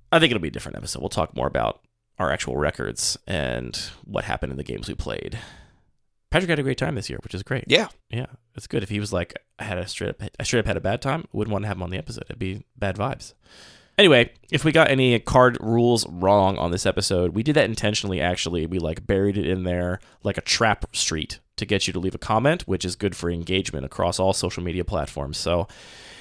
C: I think it'll be a different episode. We'll talk more about our actual records and what happened in the games we played. Patrick had a great time this year, which is great.
B: Yeah.
C: Yeah, it's good. If he was like, I straight up had a bad time, I wouldn't want to have him on the episode. It'd be bad vibes. Anyway, if we got any card rules wrong on this episode, we did that intentionally, actually. We like buried it in there like a trap street to get you to leave a comment, which is good for engagement across all social media platforms. So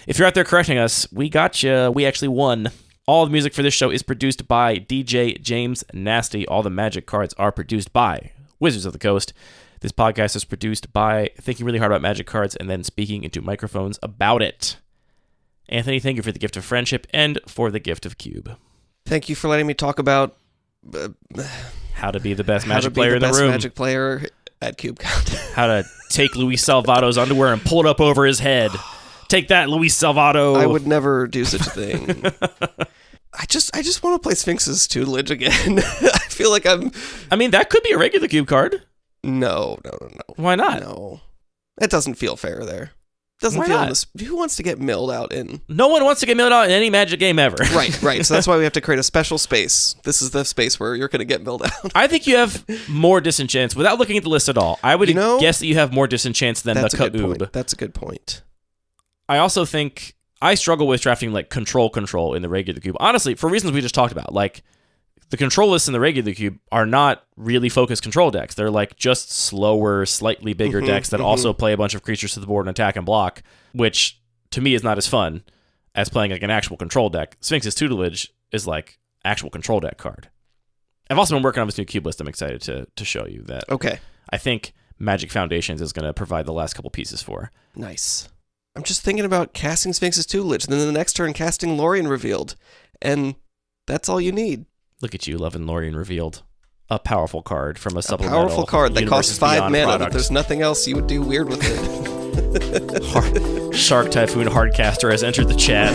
C: if you're out there correcting us, we got you. We actually won. All the music for this show is produced by DJ James Nasty. All the Magic cards are produced by Wizards of the Coast. This podcast is produced by thinking really hard about Magic cards and then speaking into microphones about it. Anthony, thank you for the gift of friendship and for the gift of Cube.
B: Thank you for letting me talk about
C: how to be the best Magic player in the room.
B: Magic player at CubeCon.
C: How to take Luis Salvato's underwear and pull it up over his head. Take that, Luis Salvato.
B: I would never do such a thing. I just want to play Sphinx's tutelage again. I feel like
C: I mean, that could be a regular Cube card.
B: No.
C: Why not?
B: No. It doesn't feel fair there.
C: Why not?
B: Who wants to get milled out in?
C: No one wants to get milled out in any Magic game ever.
B: Right. So that's why we have to create a special space. This is the space where you're going to get milled out.
C: I think you have more disenchants. Without looking at the list at all, I would guess that you have more disenchants than the Cube.
B: That's a good point.
C: I also think I struggle with drafting like control in the regular cube. Honestly, for reasons we just talked about, like the control lists in the regular cube are not really focused control decks. They're like just slower, slightly bigger decks that also play a bunch of creatures to the board and attack and block, which to me is not as fun as playing like an actual control deck. Sphinx's tutelage is like actual control deck card. I've also been working on this new cube list. I'm excited to show you that.
B: Okay.
C: I think Magic Foundations is going to provide the last couple pieces for.
B: Nice. I'm just thinking about casting Sphinx's tutelage, then the next turn casting Lorien Revealed, and that's all you need.
C: Look at you, loving Lorien Revealed. A powerful card from a supplemental.
B: A powerful card that costs 5 mana.
C: Product.
B: There's nothing else you would do weird with it.
C: Shark Typhoon Hardcaster has entered the chat.